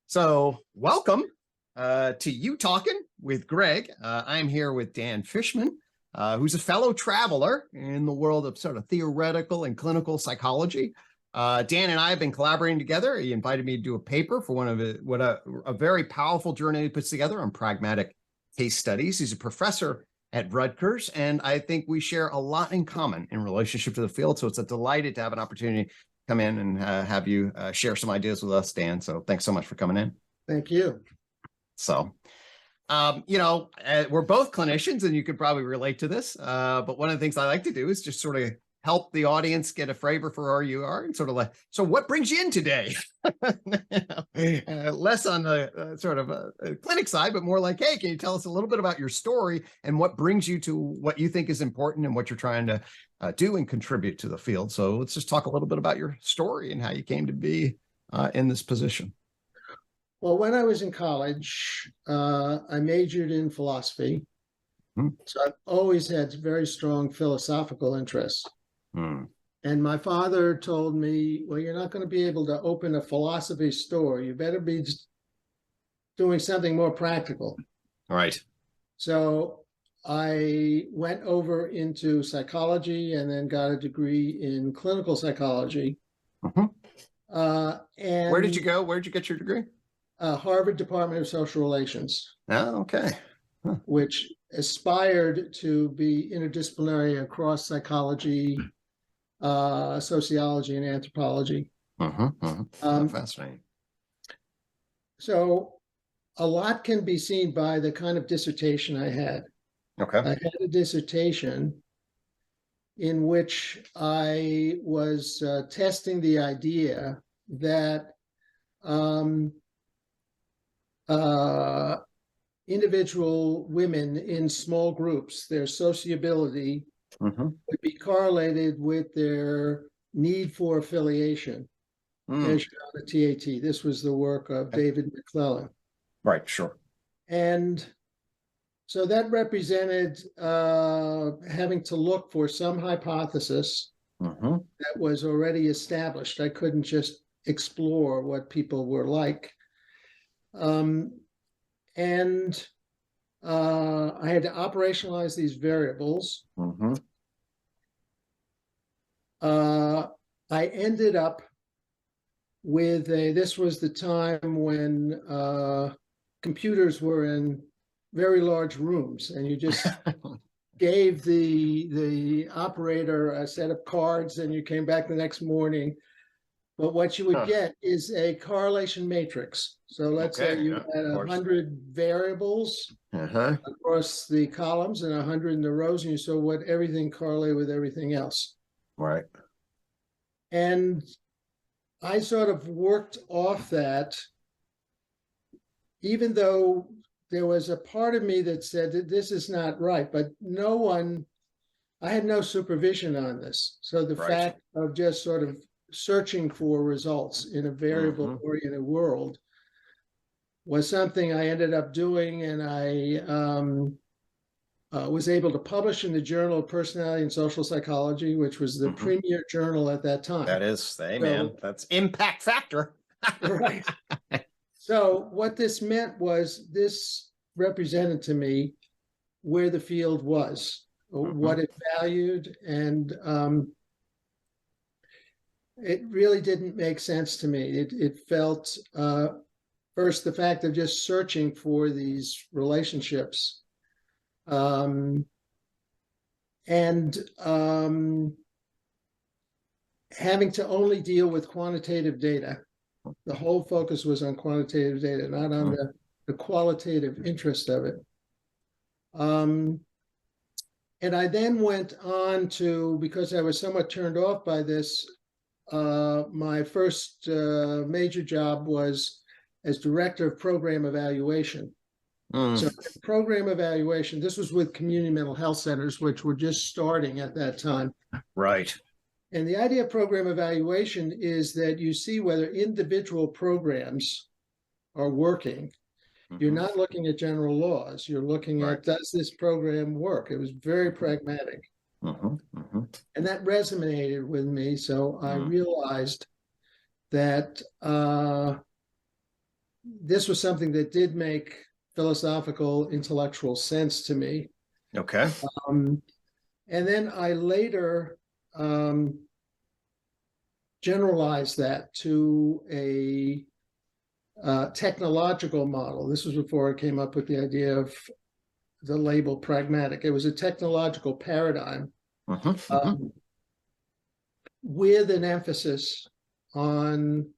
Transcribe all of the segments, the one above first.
So welcome to UTOKing with Gregg. I'm here with Dan Fishman, who's a fellow traveler in the world of sort of theoretical and clinical psychology. Dan and I have been collaborating together. He invited me to do a paper for a very powerful journal he puts together on pragmatic case studies. He's a professor at Rutgers, and I think we share a lot in common in relationship to the field. So it's a delight to have an opportunity come in and have you share some ideas with us, Dan. So thanks so much for coming in. Thank you. So, we're both clinicians and you could probably relate to this. But one of the things I like to do is just sort of help the audience get a flavor for where you are and sort of like, so what brings you in today? Less on the sort of clinic side, but more like, hey, can you tell us a little bit about your story and what brings you to what you think is important and what you're trying to do and contribute to the field? So let's just talk a little bit about your story and how you came to be in this position. Well, when I was in college, I majored in philosophy. So I've always had very strong philosophical interests. And my father told me, well, you're not going to be able to open a philosophy store. You better be doing something more practical. Right. So I went over into psychology and then got a degree in clinical psychology. And where did you go? Where did you get your degree? Harvard Department of Social Relations. Oh, okay. Which aspired to be interdisciplinary across psychology, sociology, and anthropology. Fascinating. So a lot can be seen by the kind of dissertation I had. Okay. I had a dissertation in which I was testing the idea that individual women in small groups, their sociability would be correlated with their need for affiliation. Measured on the TAT. This was the work of David McClellan. Right, sure. And so that represented having to look for some hypothesis that was already established. I couldn't just explore what people were like. And I had to operationalize these variables. I ended up with this was the time when computers were in very large rooms and you just gave the operator a set of cards and you came back the next morning. But what you would get is a correlation matrix. So let's say you had 100 variables across the columns and 100 in the rows, and you saw what everything correlated with everything else. Right. And I sort of worked off that, even though there was a part of me that said that this is not right, but I had no supervision on this. So the fact of just sort of searching for results in a variable-oriented world was something I ended up doing, and I was able to publish in the Journal of Personality and Social Psychology, which was the premier journal at that time. That is, that's impact factor. Right. So what this meant was this represented to me where the field was, what it valued, and it really didn't make sense to me. It felt, first, the fact of just searching for these relationships and having to only deal with quantitative data. The whole focus was on quantitative data, not on the qualitative interest of it. And I then went on to, because I was somewhat turned off by this, my first major job was as director of program evaluation. So program evaluation, this was with community mental health centers, which were just starting at that time. Right. And the idea of program evaluation is that you see whether individual programs are working. You're not looking at general laws. You're looking at, does this program work? It was very pragmatic. And that resonated with me. So I realized that this was something that did make philosophical, intellectual sense to me. Okay. And then I later generalized that to a technological model. This was before I came up with the idea of the label pragmatic. It was a technological paradigm with an emphasis on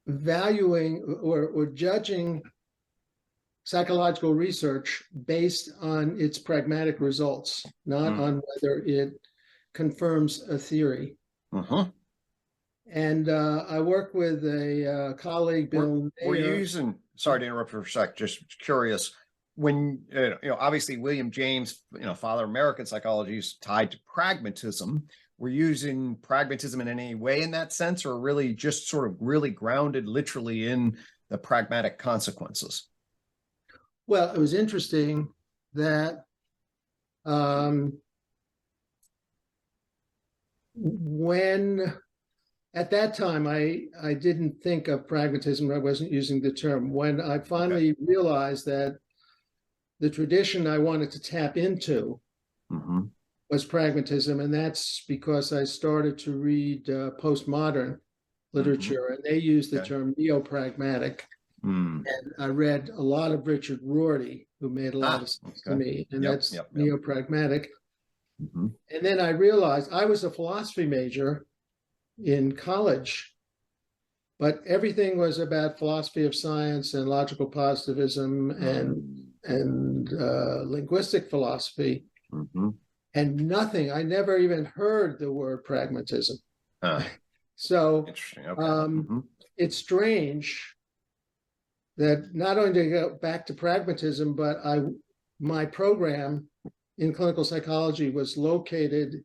valuing or judging psychological research based on its pragmatic results, not on whether it confirms a theory. And I work with a colleague, Bill. We're using, sorry to interrupt for a sec, just curious. When, obviously William James, father of American psychology, is tied to pragmatism. We're using pragmatism in any way in that sense, or really just sort of really grounded literally in the pragmatic consequences? Well, it was interesting that when at that time I didn't think of pragmatism, I wasn't using the term. When I finally realized that the tradition I wanted to tap into was pragmatism, and that's because I started to read postmodern literature, and they use the term neo-pragmatic. And I read a lot of Richard Rorty, who made a lot of sense to me, and that's neo-pragmatic. And then I realized I was a philosophy major in college, but everything was about philosophy of science and logical positivism and linguistic philosophy, and nothing. I never even heard the word pragmatism. So interesting. Okay. It's strange that not only to go back to pragmatism, but my program in clinical psychology was located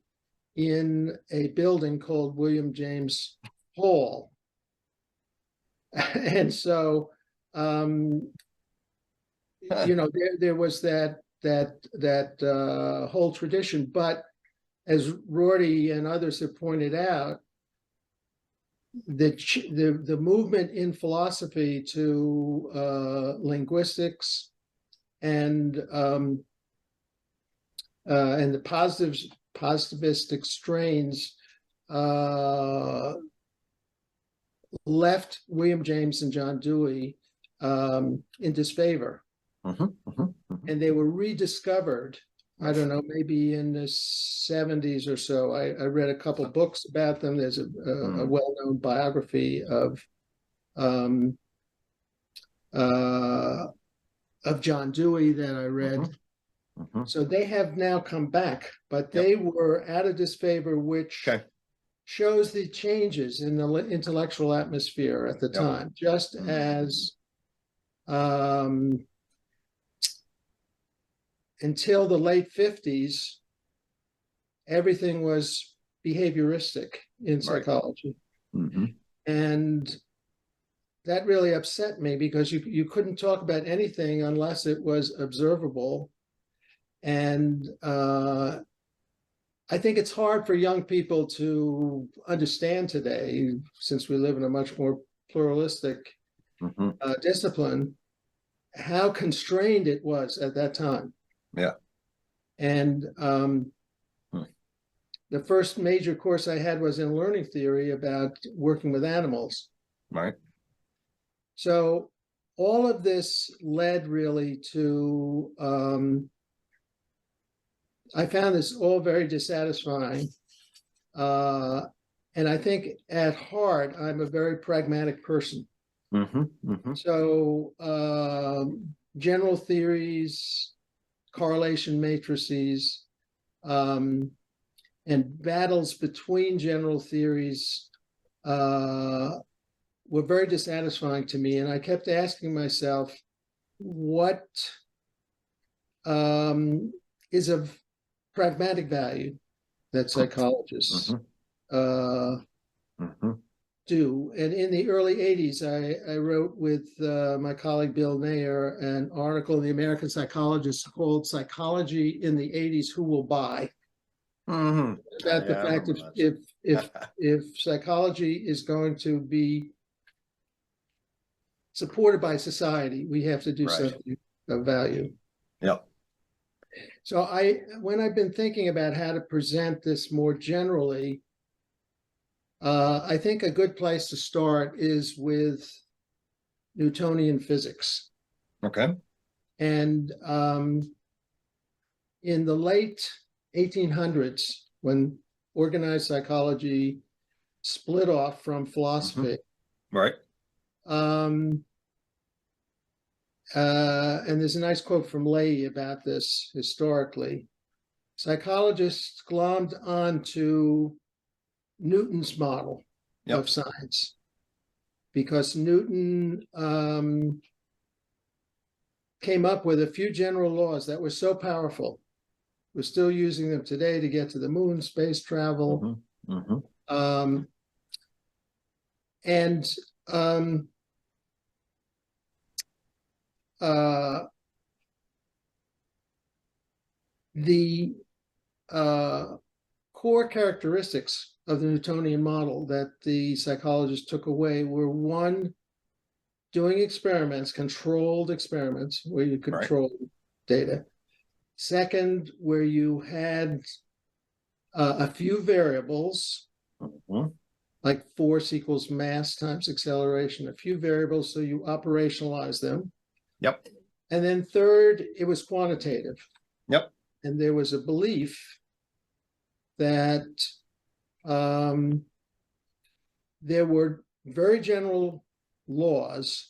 in a building called William James Hall. And so, there was that whole tradition. But as Rorty and others have pointed out, the movement in philosophy to linguistics and the positivistic strains left William James and John Dewey in disfavor. And they were rediscovered, I don't know, maybe in the 70s or so. I read a couple books about them. There's a well-known biography of John Dewey that I read. So they have now come back, but they were out of disfavor, which shows the changes in the intellectual atmosphere at the time, just as until the late 50s, everything was behavioristic in psychology. And that really upset me, because you couldn't talk about anything unless it was observable. And I think it's hard for young people to understand today, since we live in a much more pluralistic discipline, how constrained it was at that time. And the first major course I had was in learning theory about working with animals. So all of this led really to, I found this all very dissatisfying. And I think at heart, I'm a very pragmatic person. So general theories, correlation matrices, and battles between general theories were very dissatisfying to me. And I kept asking myself, what is of pragmatic value that psychologists do? And in the early 80s, I wrote with my colleague Bill Nair an article in the American Psychologist called Psychology in the 80s, Who Will Buy? Mhm. About the Yeah, I fact remember if psychology is going to be supported by society, we have to do Right. something of value. Yep. So when I've been thinking about how to present this more generally, I think a good place to start is with Newtonian physics. Okay. And in the late 1800s, when organized psychology split off from philosophy, Right. and there's a nice quote from Leahy about this historically. Psychologists glommed onto Newton's model of science because Newton came up with a few general laws that were so powerful. We're still using them today to get to the moon, space travel. And the core characteristics of the Newtonian model that the psychologists took away were, one, doing experiments, controlled experiments, where you control data. Second, where you had a few variables, like force equals mass times acceleration, a few variables, so you operationalize them. Yep. And then third, it was quantitative. Yep. And there was a belief that there were very general laws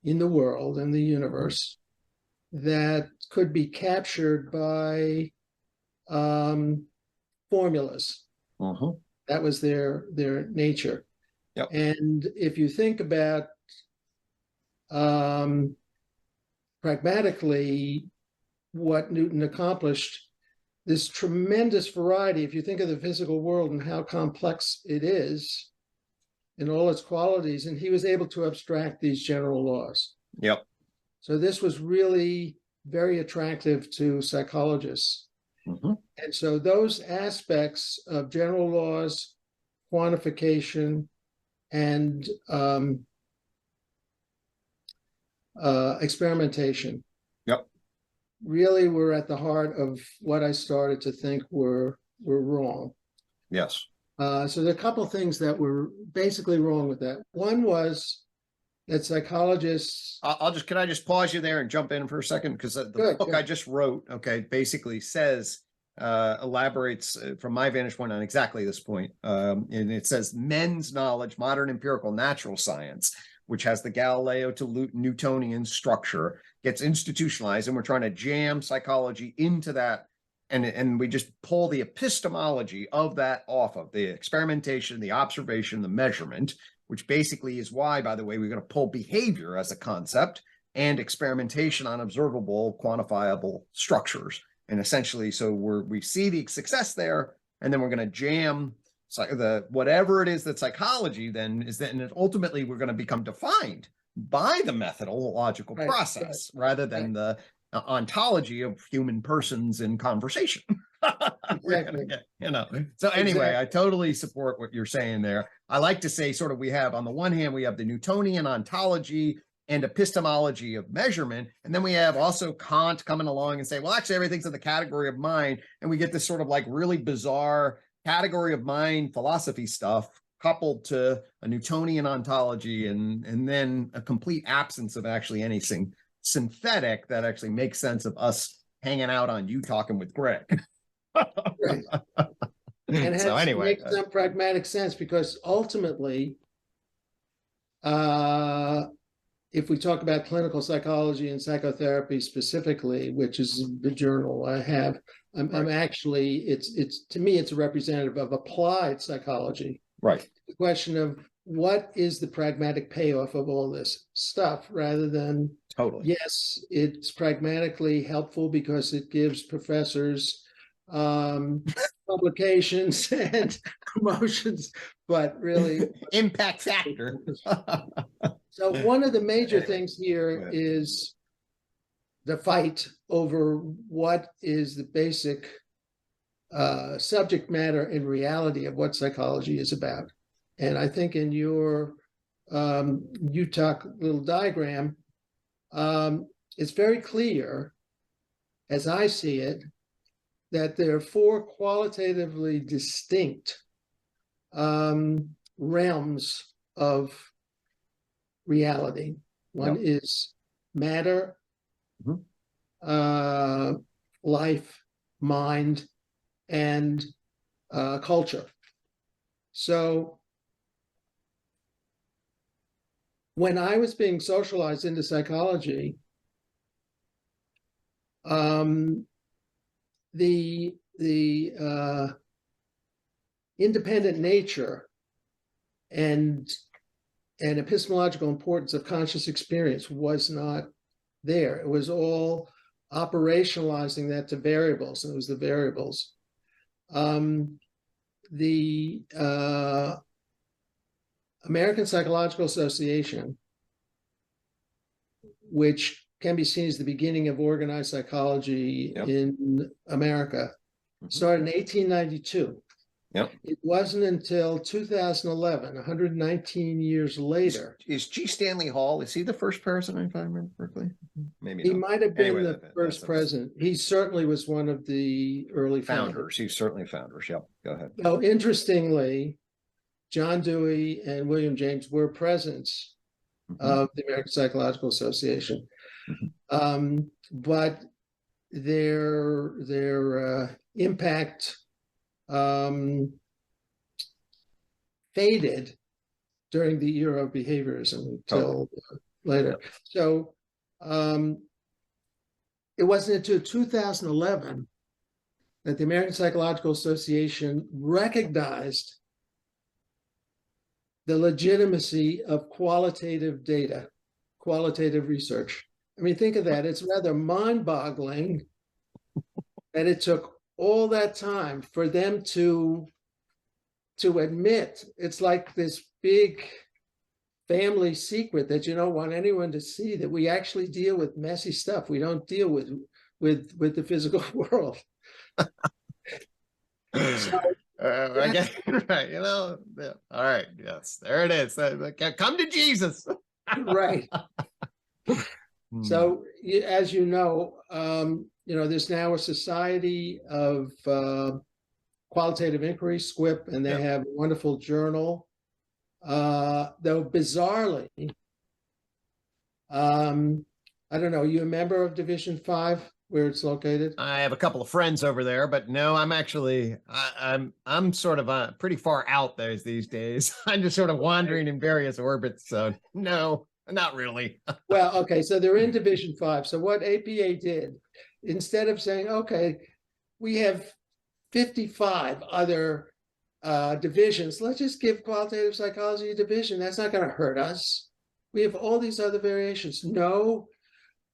in the world and the universe that could be captured by formulas. That was their nature. Yep. And if you think about pragmatically what Newton accomplished, this tremendous variety, if you think of the physical world and how complex it is in all its qualities, and he was able to abstract these general laws. Yep. So this was really very attractive to psychologists. And so those aspects of general laws, quantification, and experimentation, really were at the heart of what I started to think were wrong. Yes. So there are a couple of things that were basically wrong with that. One was that psychologists. Can I just pause you there and jump in for a second? Because the book I just wrote, basically says, elaborates from my vantage point on exactly this point. And it says men's knowledge, modern empirical natural science, which has the Galileo to Newtonian structure, gets institutionalized, and we're trying to jam psychology into that. And we just pull the epistemology of that off of the experimentation, the observation, the measurement, which basically is why, by the way, we're going to pull behavior as a concept and experimentation on observable, quantifiable structures. And essentially, so we see the success there, and then we're going to jam whatever it is that psychology then is, that, and ultimately we're going to become defined by the methodological process rather than the ontology of human persons in conversation. Exactly. So anyway, I totally support what you're saying there. I like to say sort of we have, on the one hand, we have the Newtonian ontology and epistemology of measurement, and then we have also Kant coming along and say, well, actually everything's in the category of mind, and we get this sort of like really bizarre category of mind philosophy stuff coupled to a Newtonian ontology, and then a complete absence of actually anything synthetic that actually makes sense of us hanging out on UTOKing with Gregg. Right. And so anyway, makes some pragmatic sense, because ultimately, if we talk about clinical psychology and psychotherapy specifically, which is the journal I have, I'm actually, it's to me, it's a representative of applied psychology. Right. The question of what is the pragmatic payoff of all this stuff, rather than, yes, it's pragmatically helpful because it gives professors publications and promotions, but really impact factor. So one of the major things here is the fight over what is the basic subject matter and reality of what psychology is about. And I think in your UTOK little diagram, it's very clear, as I see it, that there are four qualitatively distinct realms of reality. One is matter, life, mind, and culture. So when I was being socialized into psychology, the independent nature and epistemological importance of conscious experience was not there. It was all operationalizing that to variables, and it was the variables. The American Psychological Association, which can be seen as the beginning of organized psychology in America, started in 1892. It wasn't until 2011, 119 years later. Is G. Stanley Hall, is he the first president, if I remember correctly? Maybe he not. might have been Anyway, the first president. He certainly was one of the early founders. He's certainly founders. Yep. Go ahead. So interestingly, John Dewey and William James were presidents of the American Psychological Association. But their impact faded during the era of behaviorism until later. So it wasn't until 2011 that the American Psychological Association recognized the legitimacy of qualitative data, qualitative research. I mean, think of that. It's rather mind-boggling that it took all that time for them to admit. It's like this big family secret that you don't want anyone to see, that we actually deal with messy stuff. We don't deal with the physical world. So, I guess, right, all right, yes, there it is. Come to Jesus. Right. So, as you know, there's now a Society of Qualitative Inquiry, SQUIP, and they have a wonderful journal. Though bizarrely, I don't know, you a member of Division 5, where it's located? I have a couple of friends over there, but no, I'm actually, I'm sort of pretty far out these days. I'm just sort of wandering in various orbits. So no, not really. Well, okay, so they're in Division 5. So what APA did, instead of saying, okay, we have 55 other divisions, let's just give qualitative psychology a division. That's not going to hurt us. We have all these other variations. No,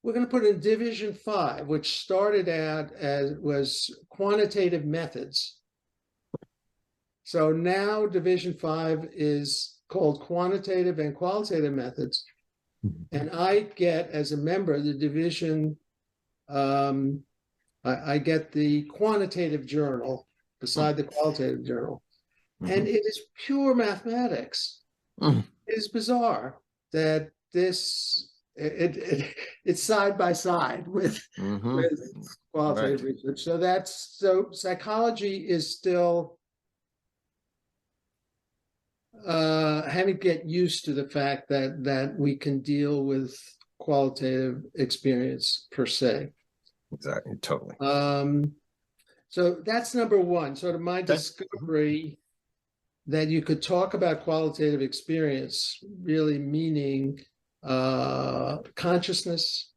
we're going to put in Division 5, which started out as was quantitative methods. So now Division 5 is called quantitative and qualitative methods. And I get, as a member of the division, I get the quantitative journal beside the qualitative journal. And it is pure mathematics. It is bizarre that it's side by side with qualitative research. So psychology is still having to get used to the fact that we can deal with qualitative experience per se. Exactly, totally. So that's number one, sort of my discovery that you could talk about qualitative experience, really meaning consciousness,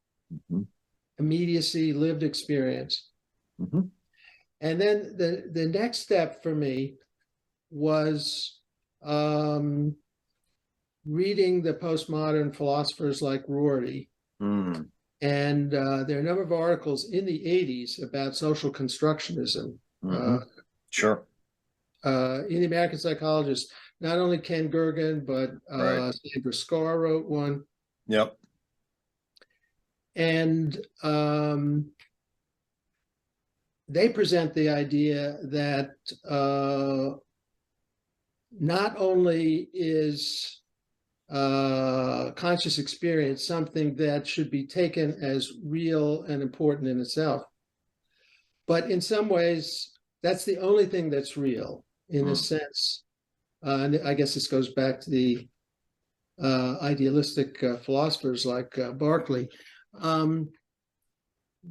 immediacy, lived experience. And then the next step for me was reading the postmodern philosophers like Rorty. And there are a number of articles in the 80s about social constructionism. Sure. In the American Psychologist, not only Ken Gergen, but Sandra Scar wrote one. Yep. And they present the idea that not only is conscious experience something that should be taken as real and important in itself, but in some ways, that's the only thing that's real in a sense. And I guess this goes back to the idealistic philosophers like Berkeley.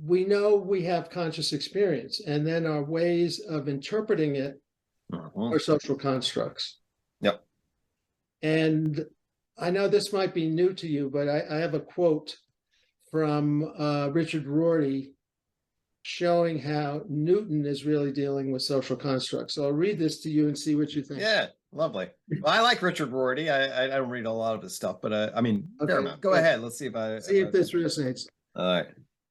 We know we have conscious experience, and then our ways of interpreting it are social constructs. Yep. And I know this might be new to you, but I have a quote from Richard Rorty showing how Newton is really dealing with social constructs. So I'll read this to you and see what you think. Yeah, lovely. Well, I like Richard Rorty. I don't read a lot of his stuff, but I mean, Okay, fair amount. Go ahead. Let's see if this resonates. All right.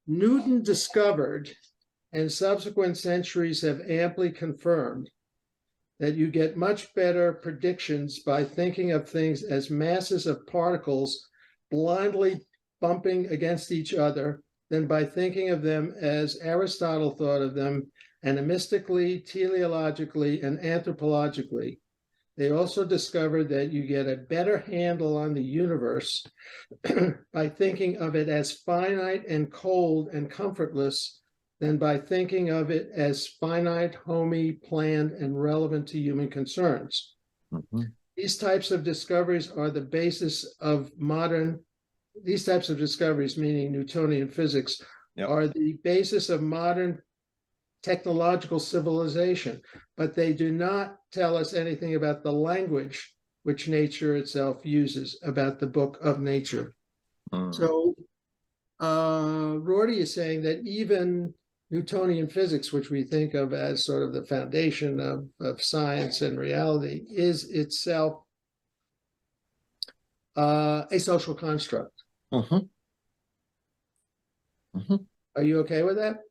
Newton discovered, and subsequent centuries have amply confirmed, that you get much better predictions by thinking of things as masses of particles blindly bumping against each other than by thinking of them as Aristotle thought of them, animistically, teleologically, and anthropologically. They also discovered that you get a better handle on the universe by thinking of it as finite and cold and comfortless than by thinking of it as finite, homey, planned, and relevant to human concerns. These types of discoveries are the basis of these types of discoveries, meaning Newtonian physics, are the basis of modern technological civilization, but they do not tell us anything about the language which nature itself uses, about the book of nature. So Rorty is saying that even Newtonian physics, which we think of as sort of the foundation of science and reality, is itself a social construct. Are you okay with that?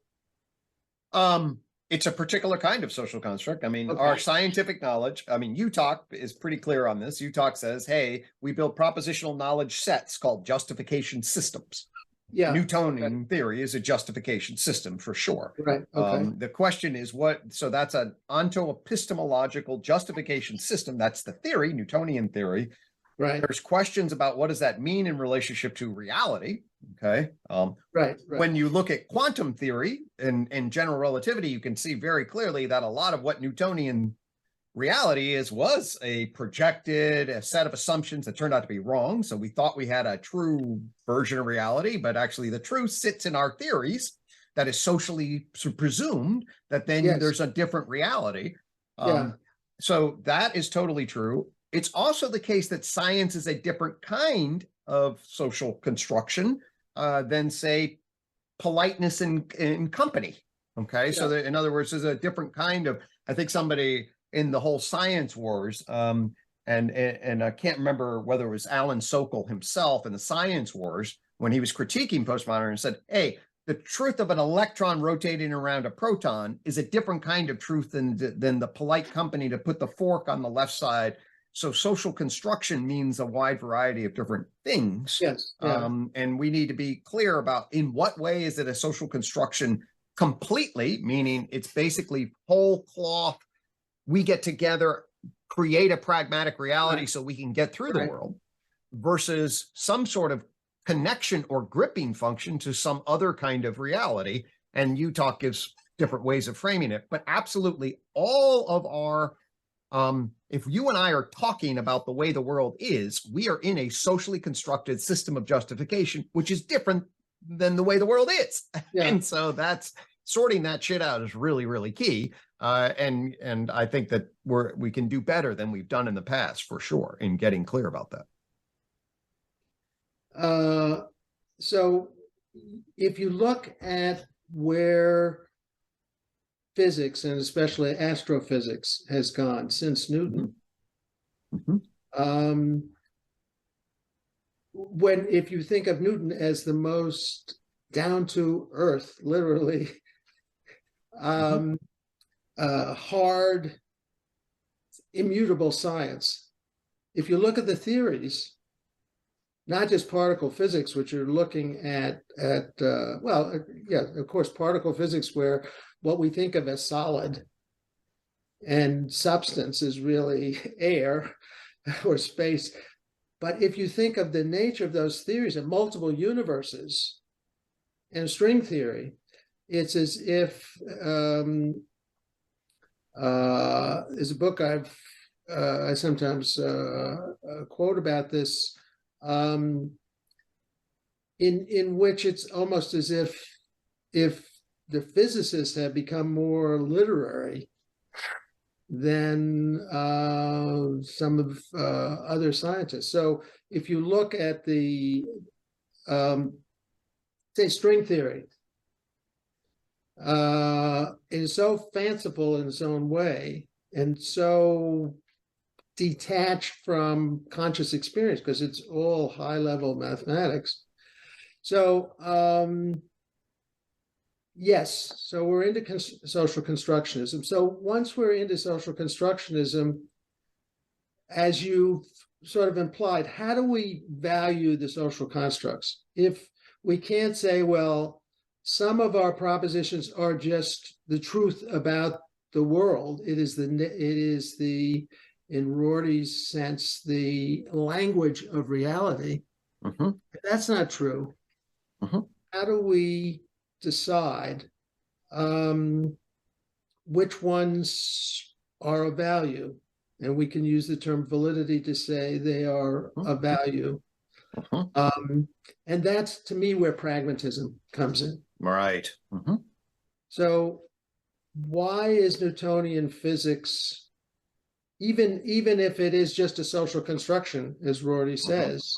It's a particular kind of social construct. I mean, our scientific knowledge, I mean, UTOK is pretty clear on this. UTOK says, hey, we build propositional knowledge sets called justification systems. Yeah. Newtonian theory is a justification system for sure. Right. Okay. The question is so that's an onto-epistemological justification system. That's the theory, Newtonian theory. Right. There's questions about what does that mean in relationship to reality. Okay. Right. When you look at quantum theory and general relativity, you can see very clearly that a lot of what Newtonian reality was a set of assumptions that turned out to be wrong. So we thought we had a true version of reality, but actually the truth sits in our theories that is socially presumed that then there's a different reality. So that is totally true. It's also the case that science is a different kind of social construction than, say, politeness in company. Okay, so in other words, there's a different kind of, I think somebody in the whole science wars, and I can't remember whether it was Alan Sokal himself in the science wars, when he was critiquing postmodern and said, hey, the truth of an electron rotating around a proton is a different kind of truth than the polite company to put the fork on the left side. So social construction means a wide variety of different things. And we need to be clear about in what way is it a social construction completely, meaning it's basically whole cloth. We get together, create a pragmatic reality so we can get through the world, versus some sort of connection or gripping function to some other kind of reality. And UTOK gives different ways of framing it, but absolutely all of our if you and I are talking about the way the world is, we are in a socially constructed system of justification, which is different than the way the world is. And so that's sorting that shit out is really, really key. And I think that we can do better than we've done in the past, for sure, in getting clear about that. So if you look at where physics, and especially astrophysics, has gone since Newton. If you think of Newton as the most down to earth, literally, hard, immutable science, if you look at the theories, not just particle physics, which are looking at of course, particle physics, where what we think of as solid, and substance is really air or space. But if you think of the nature of those theories of multiple universes and string theory, it's as if there's a book I sometimes quote about this, in which it's almost as if the physicists have become more literary than some of other scientists. So if you look at the say string theory, it is so fanciful in its own way and so detached from conscious experience because it's all high-level mathematics. So yes, so we're into social constructionism. So once we're into social constructionism, as you sort of implied, how do we value the social constructs? If we can't say, well, some of our propositions are just the truth about the world. It is the in Rorty's sense, the language of reality. Mm-hmm. That's not true. Mm-hmm. How do we decide which ones are of value? And we can use the term validity to say they are of value. Mm-hmm. And that's, to me, where pragmatism comes in. Right. Mm-hmm. So why is Newtonian physics, even if it is just a social construction, as Rorty says,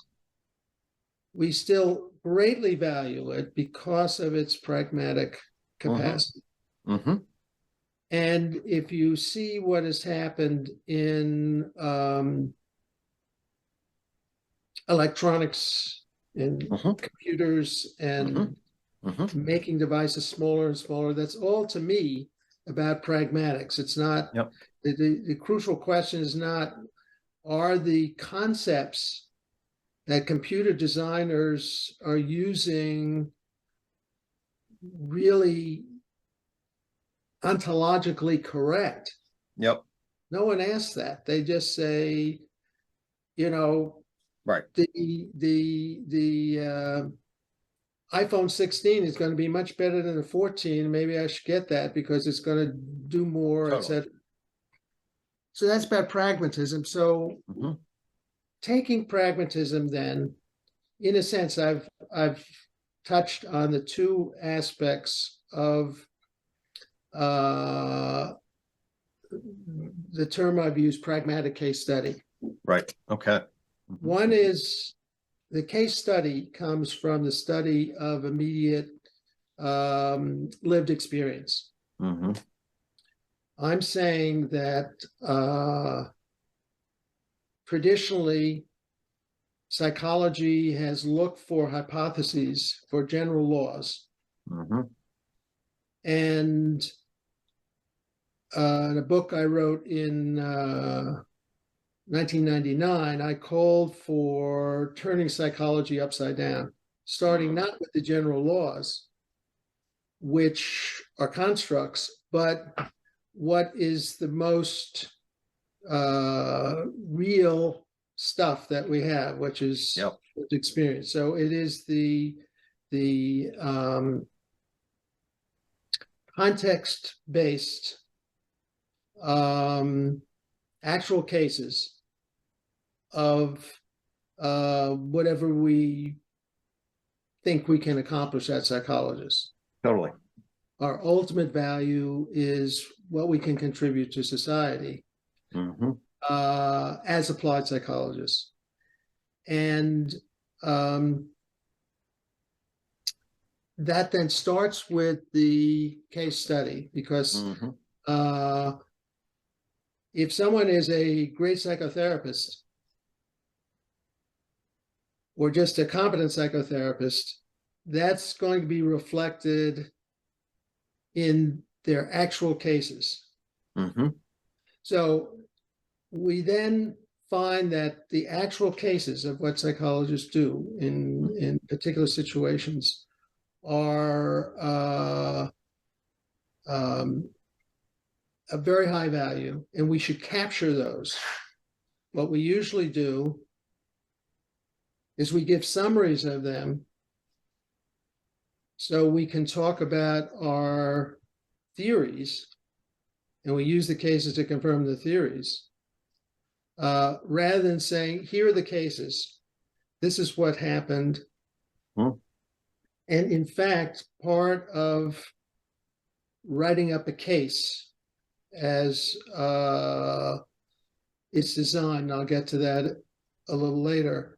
we still greatly value it because of its pragmatic capacity. Mm-hmm. And if you see what has happened in electronics, in computers, and making devices smaller and smaller, that's all, to me, about pragmatics. It's not, the crucial question is not, are the concepts that computer designers are using really ontologically correct? Yep. No one asks that. They just say, right. The iPhone 16 is going to be much better than the 14. Maybe I should get that because it's going to do more, etc. So that's about pragmatism. So taking pragmatism, then, in a sense, I've touched on the two aspects of the term I've used, pragmatic case study. Right. Okay. One is the case study comes from the study of immediate lived experience. I'm saying that traditionally, psychology has looked for hypotheses for general laws. And in a book I wrote in 1999, I called for turning psychology upside down, starting not with the general laws, which are constructs, but what is the most real stuff that we have, which is experience. So it is the context-based actual cases of whatever we think we can accomplish as psychologists. Totally. Our ultimate value is what we can contribute to society as applied psychologists. And that then starts with the case study, because if someone is a great psychotherapist or just a competent psychotherapist, that's going to be reflected in their actual cases. So we then find that the actual cases of what psychologists do in particular situations are a very high value, and we should capture those. What we usually do is we give summaries of them so we can talk about our theories, and we use the cases to confirm the theories, rather than saying, here are the cases, this is what happened. And in fact, part of writing up a case as it's designed, I'll get to that a little later,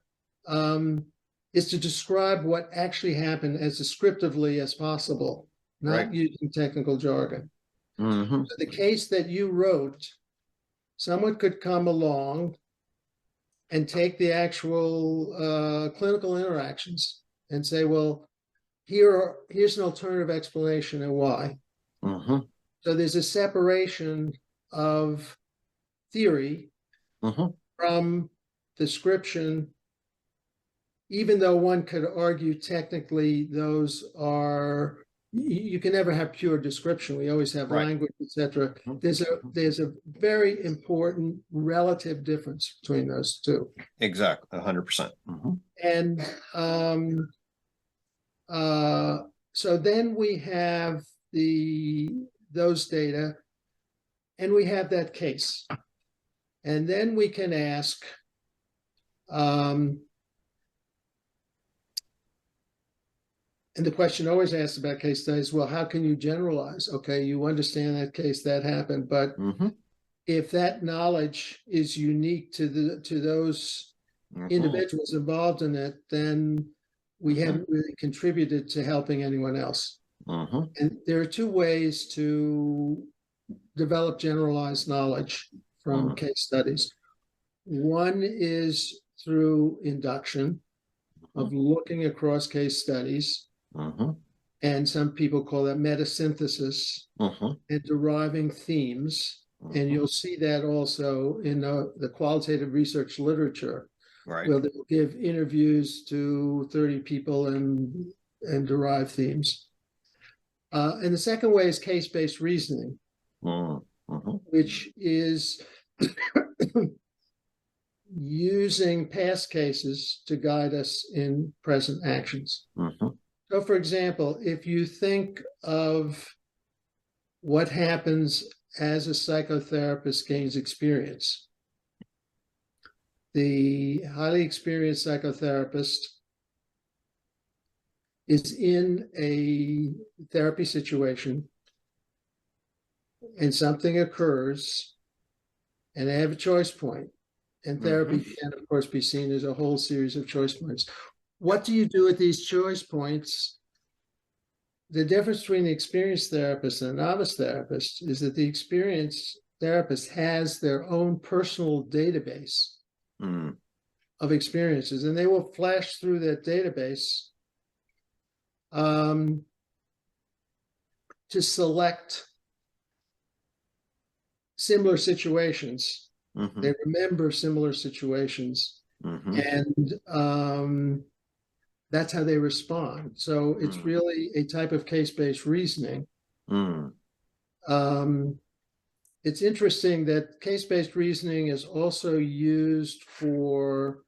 is to describe what actually happened as descriptively as possible, not using technical jargon. So the case that you wrote, someone could come along and take the actual clinical interactions and say, well, here's an alternative explanation and why. So there's a separation of theory from description, even though one could argue technically those are, you can never have pure description. We always have language, etc. There's a very important relative difference between those two. Exactly, 100%. And so then we have those data, and we have that case. And then we can ask, and the question always asked about case studies, well, how can you generalize? Okay, you understand that case, that happened, but if that knowledge is unique to those individuals involved in it, then we haven't really contributed to helping anyone else. And there are two ways to develop generalized knowledge from case studies. One is through induction, of looking across case studies, and some people call that metasynthesis, and deriving themes. And you'll see that also in the qualitative research literature, where they'll give interviews to 30 people and derive themes. And the second way is case-based reasoning, which is using past cases to guide us in present actions. So, for example, if you think of what happens as a psychotherapist gains experience, the highly experienced psychotherapist is in a therapy situation and something occurs and they have a choice point. And therapy can, of course, be seen as a whole series of choice points. What do you do with these choice points? The difference between the experienced therapist and a novice therapist is that the experienced therapist has their own personal database of experiences, and they will flash through that database to select similar situations. They remember similar situations, and that's how they respond. So it's really a type of case-based reasoning. It's interesting that case-based reasoning is also used for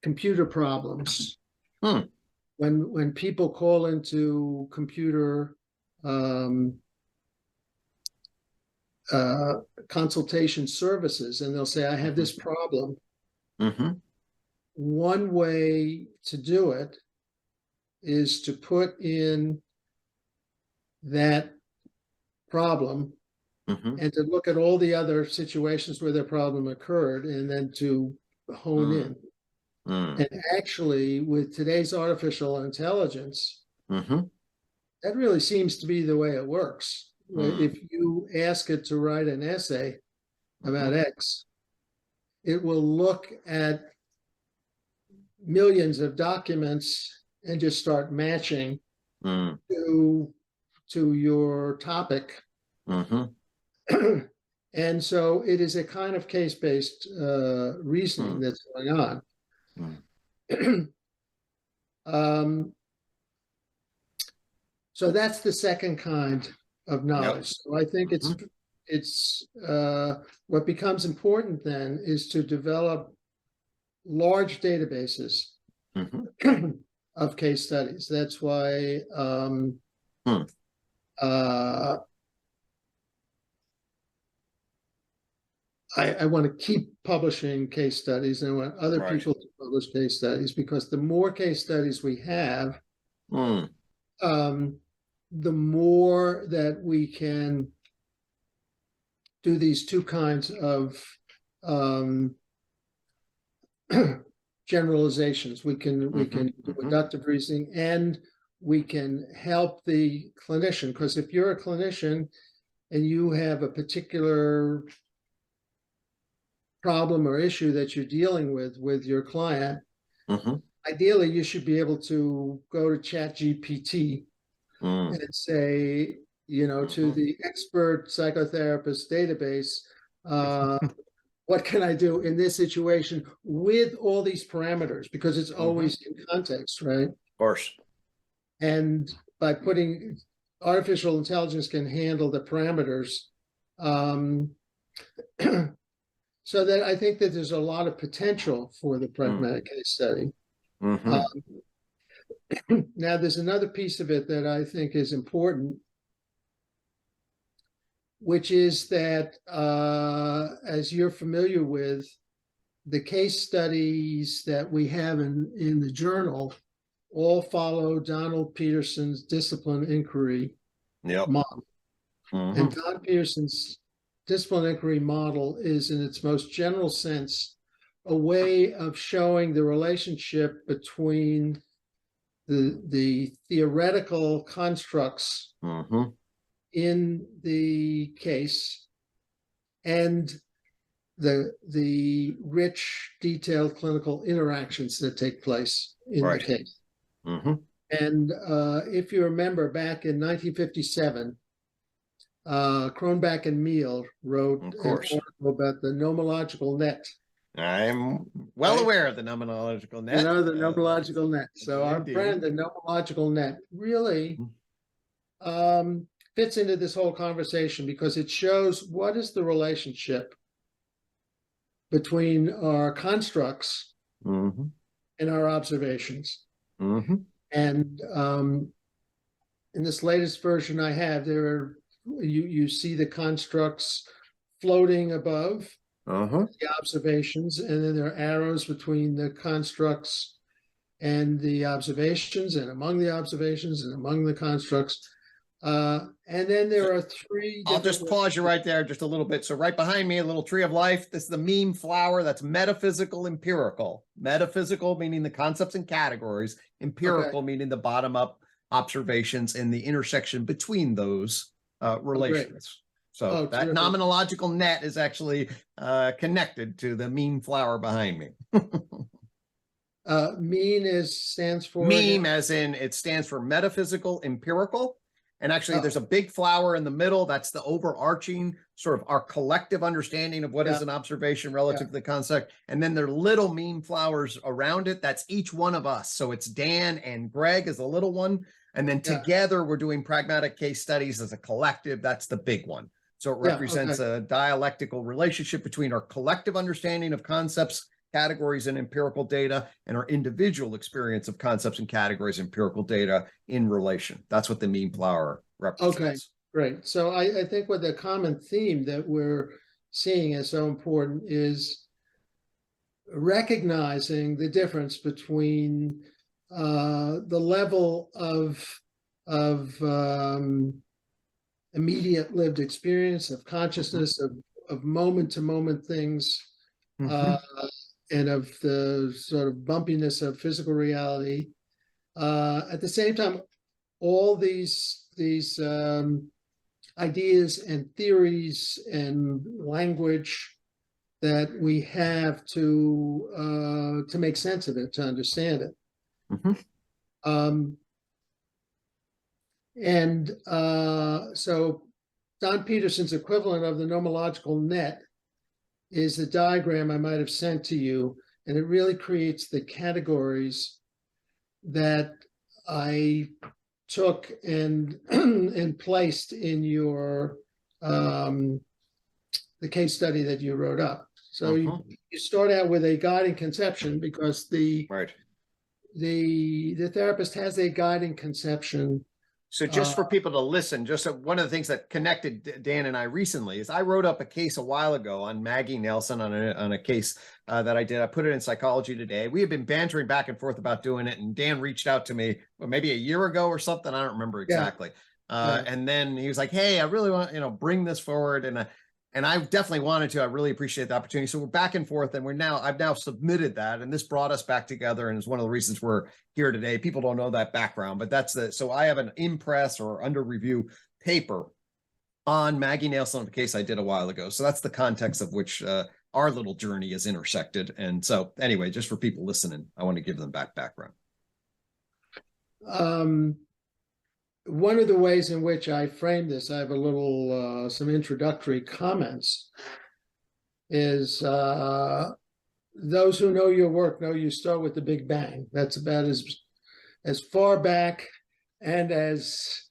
computer problems. When people call into computer consultation services and they'll say, I have this problem. One way to do it is to put in that problem and to look at all the other situations where the problem occurred and then to hone in. And actually, with today's artificial intelligence, that really seems to be the way it works. If you ask it to write an essay about X, it will look at millions of documents and just start matching to your topic. And so it is a kind of case-based reasoning that's going on. So that's the second kind of knowledge. So I think it's what becomes important then is to develop large databases of case studies. That's why I want to keep publishing case studies, and I want other people to publish case studies, because the more case studies we have, the more that we can do these two kinds of generalizations. We can do inductive reasoning, and we can help the clinician, because if you're a clinician and you have a particular problem or issue that you're dealing with your client, ideally you should be able to go to ChatGPT and say, to the expert psychotherapist database, what can I do in this situation with all these parameters? Because it's always in context, right? Of course. And by putting artificial intelligence can handle the parameters. So that I think that there's a lot of potential for the pragmatic case study. Now, there's another piece of it that I think is important, which is that, as you're familiar with, the case studies that we have in the journal all follow Donald Peterson's discipline inquiry model. And Don Peterson's discipline inquiry model is, in its most general sense, a way of showing the relationship between the theoretical constructs in the case and the rich, detailed clinical interactions that take place in the case. And if you remember, back in 1957, Cronbach and Meal wrote an article about the nomological net. I'm well aware of the nomenological net. The nomenological net. So our friend, the nomenological net, really fits into this whole conversation, because it shows what is the relationship between our constructs and our observations. And in this latest version I have, you see the constructs floating above the observations, and then there are arrows between the constructs and the observations, and among the observations and among the constructs. And then there are three. I'll just pause you right there just a little bit. So right behind me, a little tree of life. This is the meme flower. That's metaphysical, empirical. Metaphysical meaning the concepts and categories. Empirical meaning the bottom-up observations and the intersection between those relations. So that nomenological net is actually connected to the meme flower behind me. Mean stands for? Meme as in it stands for metaphysical, empirical. And actually, there's a big flower in the middle. That's the overarching sort of our collective understanding of what is an observation relative to the concept. And then there are little meme flowers around it. That's each one of us. So it's Dan and Greg as a little one. And then together we're doing pragmatic case studies as a collective. That's the big one. So it represents a dialectical relationship between our collective understanding of concepts, categories, and empirical data, and our individual experience of concepts and categories, empirical data in relation. That's what the meme flower represents. Okay, great. So I think what the common theme that we're seeing as so important is recognizing the difference between the level of immediate lived experience, of consciousness, of moment-to-moment things, and of the sort of bumpiness of physical reality. At the same time, all these ideas and theories and language that we have to make sense of it, to understand it. So Don Peterson's equivalent of the nomological net is the diagram I might have sent to you, and it really creates the categories that I took and and placed in your the case study that you wrote up. So you start out with a guiding conception because the therapist has a guiding conception. So just for people to listen, just one of the things that connected Dan and I recently is I wrote up a case a while ago on Maggie Nelson on a case that I did. I put it in Psychology Today. We had been bantering back and forth about doing it, and Dan reached out to me maybe a year ago or something. I don't remember exactly. Yeah. And then he was like, "Hey, I really want bring this forward," and I definitely wanted to. I really appreciate the opportunity. So we're back and forth, and I've now submitted that, and this brought us back together, and is one of the reasons we're here today. People don't know that background, but so I have an in-press or under review paper on Maggie Nelson, the case I did a while ago. So that's the context of which our little journey is intersected. And so anyway, just for people listening, I want to give them background. One of the ways in which I frame this, I have a little, some introductory comments, is those who know your work know you start with the Big Bang. That's about as far back and as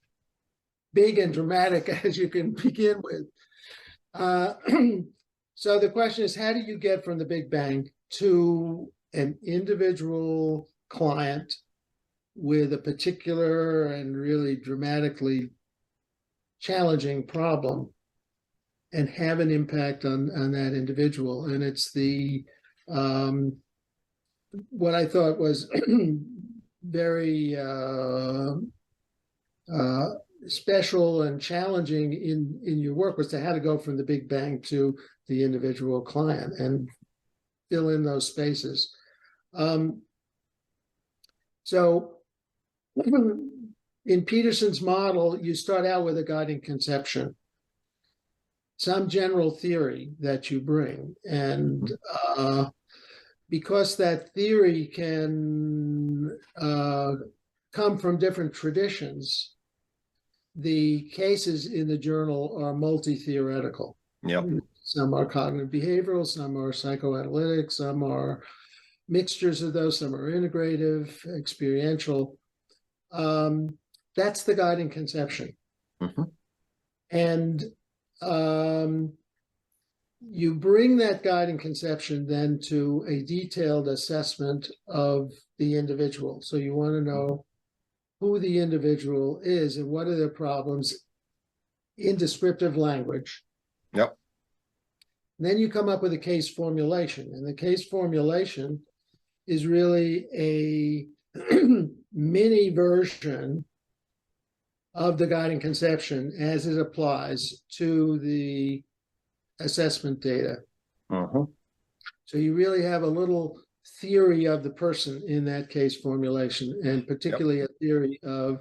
big and dramatic as you can begin with. So the question is, how do you get from the Big Bang to an individual client with a particular and really dramatically challenging problem and have an impact on that individual? And it's the what I thought was very special and challenging in your work was to how to go from the Big Bang to the individual client and fill in those spaces. So in Peterson's model, you start out with a guiding conception, some general theory that you bring. And because that theory can come from different traditions, the cases in the journal are multi-theoretical. Yep. Some are cognitive behavioral, some are psychoanalytic, some are mixtures of those, some are integrative, experiential. That's the guiding conception. And you bring that guiding conception then to a detailed assessment of the individual. So you want to know who the individual is and what are their problems in descriptive language. Yep. Then you come up with a case formulation, and the case formulation is really a mini version of the guiding conception as it applies to the assessment data. So you really have a little theory of the person in that case formulation, and particularly a theory of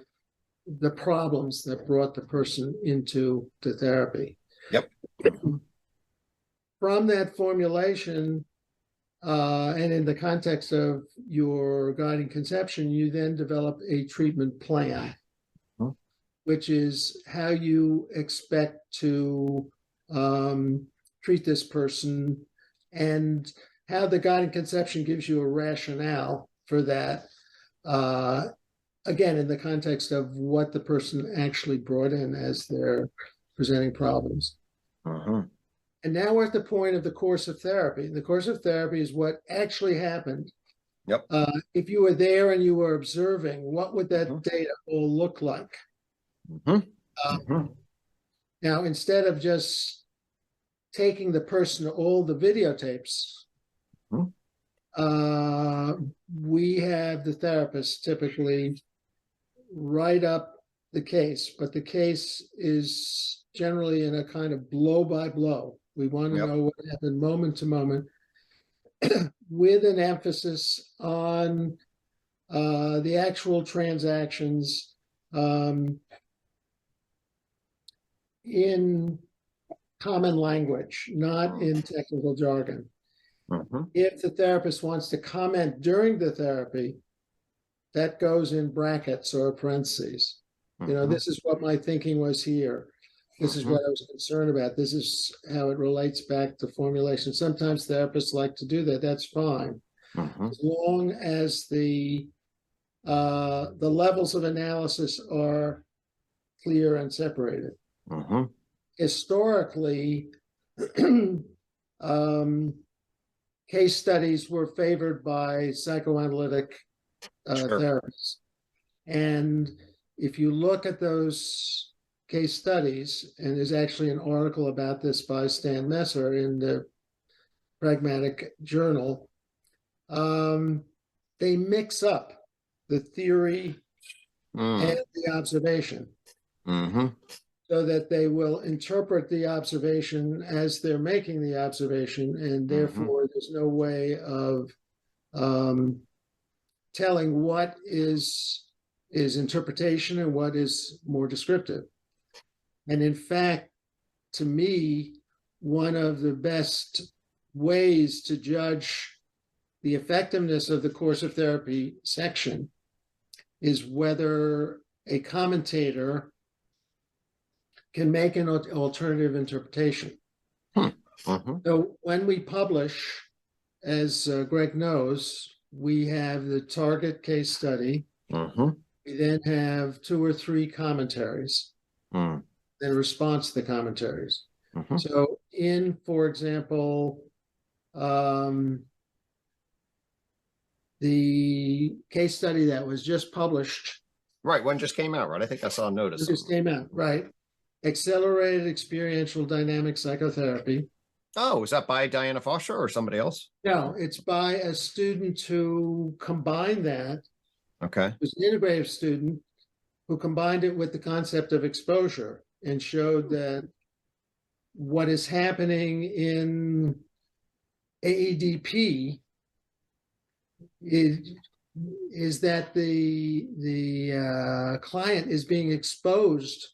the problems that brought the person into the therapy. Yep. From that formulation, and in the context of your guiding conception, you then develop a treatment plan, which is how you expect to treat this person, and how the guiding conception gives you a rationale for that, again, in the context of what the person actually brought in as they're presenting problems. And now we're at the point of the course of therapy. The course of therapy is what actually happened. Yep. If you were there and you were observing, what would that data all look like? Now, instead of just taking the person to all the videotapes, we have the therapist typically write up the case, but the case is generally in a kind of blow by blow. We want to know what happened moment to moment, with an emphasis on the actual transactions in common language, not in technical jargon. If the therapist wants to comment during the therapy, that goes in brackets or parentheses. You know, this is what my thinking was here. This is what I was concerned about. This is how it relates back to formulation. Sometimes therapists like to do that. That's fine. As long as the the levels of analysis are clear and separated. Historically, case studies were favored by psychoanalytic therapists. And if you look at those case studies, and there's actually an article about this by Stan Messer in the Pragmatic Journal, they mix up the theory and the observation so that they will interpret the observation as they're making the observation, and therefore there's no way of telling what is interpretation and what is more descriptive. And in fact, to me, one of the best ways to judge the effectiveness of the course of therapy section is whether a commentator can make an alternative interpretation. So when we publish, as Gregg knows, we have the target case study. We then have 2 or 3 commentaries in response to the commentaries. So in, for example, the case study that was just published. Right, one just came out, right? I think I saw a notice. It just came out, right. Accelerated Experiential Dynamic Psychotherapy. Oh, is that by Diana Fosher or somebody else? No, it's by a student who combined that. Okay. It was an integrative student who combined it with the concept of exposure and showed that what is happening in AEDP is that the client is being exposed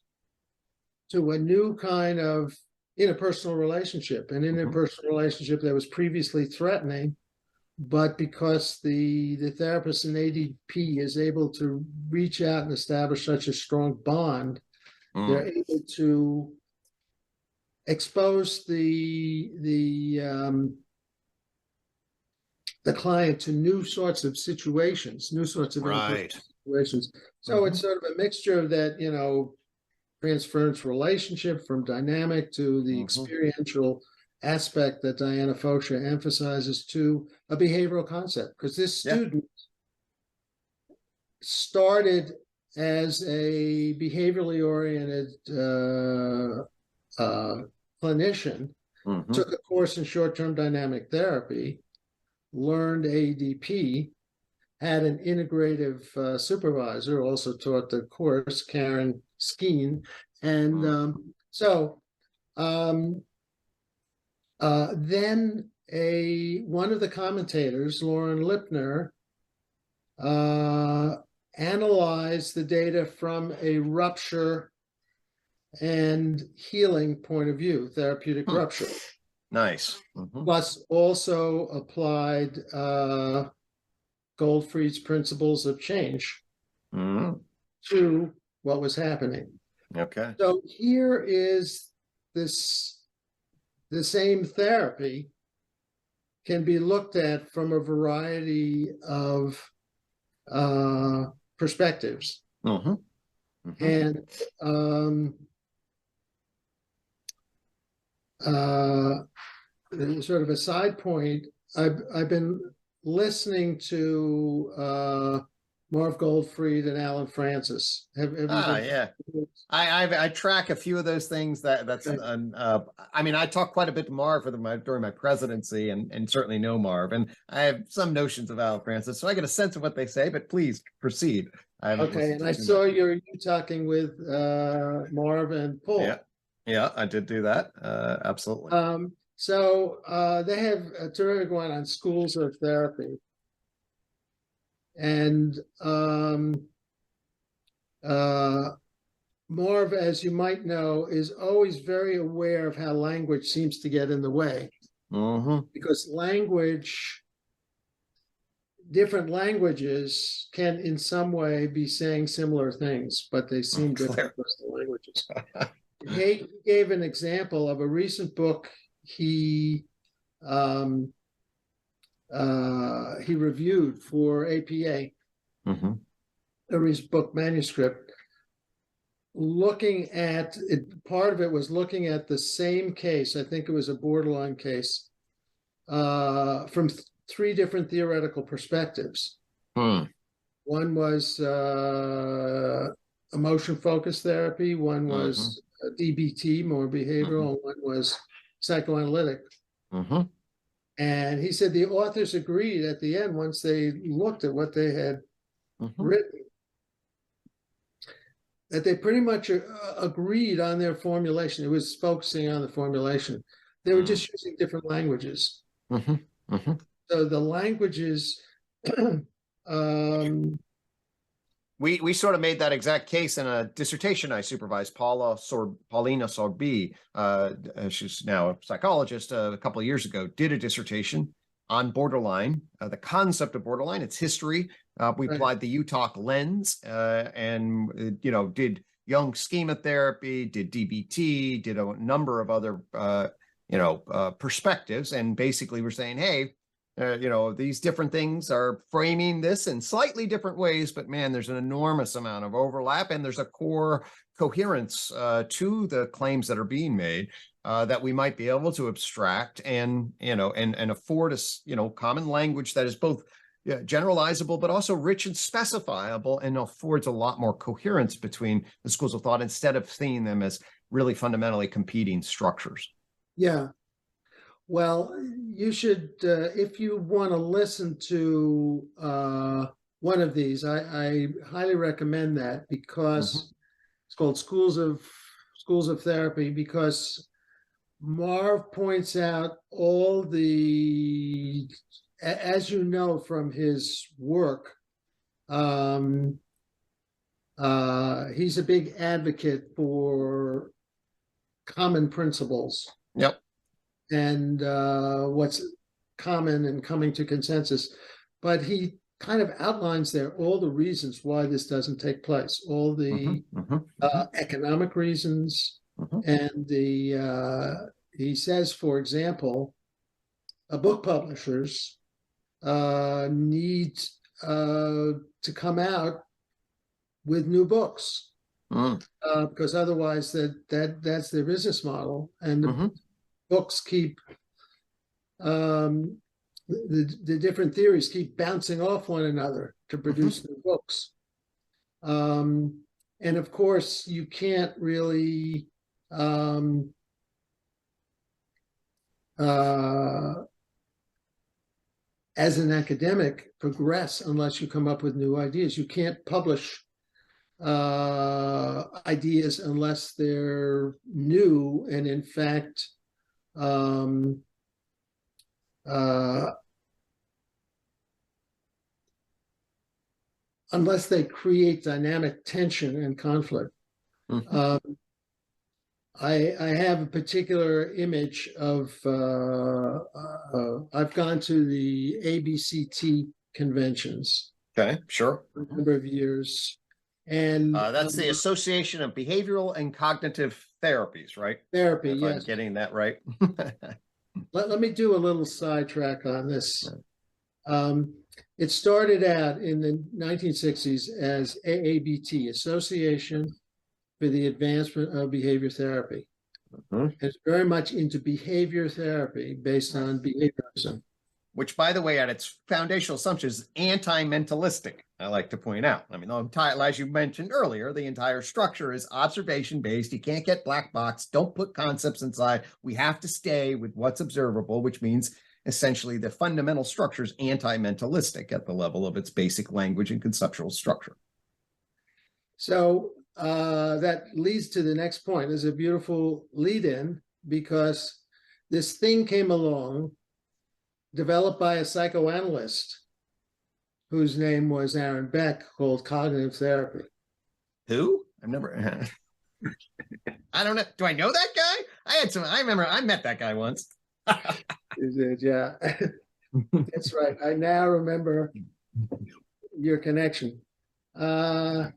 to a new kind of interpersonal relationship, an interpersonal relationship that was previously threatening, but because the therapist in ADP is able to reach out and establish such a strong bond, they're able to expose the client to new sorts of situations, new sorts of situations. So it's sort of a mixture of that, transference relationship from dynamic to the experiential aspect that Diana Fosher emphasizes to a behavioral concept. Because this student started as a behaviorally oriented clinician, took a course in short-term dynamic therapy, learned ADP, had an integrative supervisor, also taught the course, Karen Skeen. And then one of the commentators, Lauren Lipner, analyzed the data from a rupture and healing point of view, therapeutic rupture. Nice. Plus also applied Goldfried's principles of change to what was happening. Okay. So here is the same therapy can be looked at from a variety of perspectives. And sort of a side point, I've been listening to Marv Goldfried and Alan Francis. I track a few of those things. I mean, I talked quite a bit to Marv during my presidency, and certainly know Marv, and I have some notions of Alan Francis, so I get a sense of what they say. But please proceed. Okay, and I saw your UTOKing with Marv and Paul. Yeah, I did do that. Absolutely. So they have a terrific one on schools of therapy. And Marv, as you might know, is always very aware of how language seems to get in the way. Because different languages can in some way be saying similar things, but they seem different across the languages. He gave an example of a recent book he reviewed for APA, his book manuscript, looking at it. Part of it was looking at the same case. I think it was a borderline case from three different theoretical perspectives. Hmm. One was emotion focused therapy, one was DBT, more behavioral, and one was psychoanalytic. And he said the authors agreed at the end, once they looked at what they had written, that they pretty much agreed on their formulation. It was focusing on the formulation. They were just using different languages. So the languages, we sort of made that exact case in a dissertation I supervised. Paulina Sorbi, she's now a psychologist, a couple of years ago, did a dissertation on borderline, the concept of borderline, its history. We applied the UTOK lens and, did Jung schema therapy, did DBT, did a number of other, perspectives. And basically we're saying, hey, these different things are framing this in slightly different ways, but man, there's an enormous amount of overlap and there's a core coherence to the claims that are being made that we might be able to abstract and afford us, common language that is both generalizable, but also rich and specifiable and affords a lot more coherence between the schools of thought instead of seeing them as really fundamentally competing structures. Yeah. Well, you should, if you want to listen to one of these, I highly recommend that, because it's called Schools of Therapy, because Marv points out all the, as you know from his work, he's a big advocate for common principles. Yep. And what's common and coming to consensus. But he kind of outlines there all the reasons why this doesn't take place, all the economic reasons. And he says, for example, book publishers need to come out with new books because otherwise that's their business model. And the books keep the different theories keep bouncing off one another to produce new books. And of course, you can't really as an academic progress unless you come up with new ideas. You can't publish ideas unless they're new and in fact unless they create dynamic tension and conflict. I have a particular image of, I've gone to the ABCT conventions. Okay, sure. For a number of years. And that's the Association of Behavioral and Cognitive Therapies, right? Therapy, if yes. I'm getting that right. Let me do a little sidetrack on this. It started out in the 1960s as AABT, Association for the Advancement of Behavior Therapy. It's very much into behavior therapy based on behaviorism. Which, by the way, at its foundational assumption is anti-mentalistic, I like to point out. I mean, as you mentioned earlier, the entire structure is observation-based. You can't get black box. Don't put concepts inside. We have to stay with what's observable, which means essentially the fundamental structure is anti-mentalistic at the level of its basic language and conceptual structure. So that leads to the next point. There's a beautiful lead-in, because this thing came along developed by a psychoanalyst whose name was Aaron Beck, called cognitive therapy. Who? I've never, I don't know. Do I know that guy? I remember I met that guy once. Yeah, that's right. I now remember your connection. So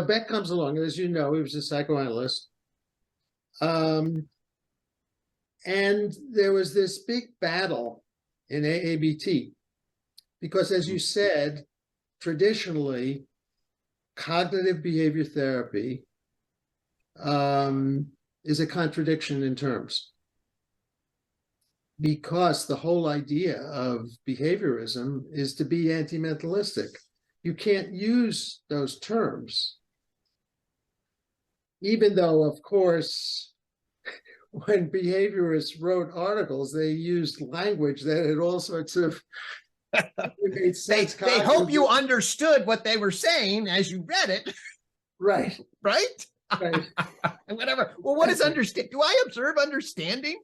Beck comes along, and as you know, he was a psychoanalyst. And there was this big battle in AABT, because as you said, traditionally, cognitive behavior therapy is a contradiction in terms, because the whole idea of behaviorism is to be anti-mentalistic. You can't use those terms, even though, of course, when behaviorists wrote articles, they used language that had all sorts of made sense. They hope you understood what they were saying as you read it. Right. Right? Right. Whatever. Well, what is understand? Do I observe understanding?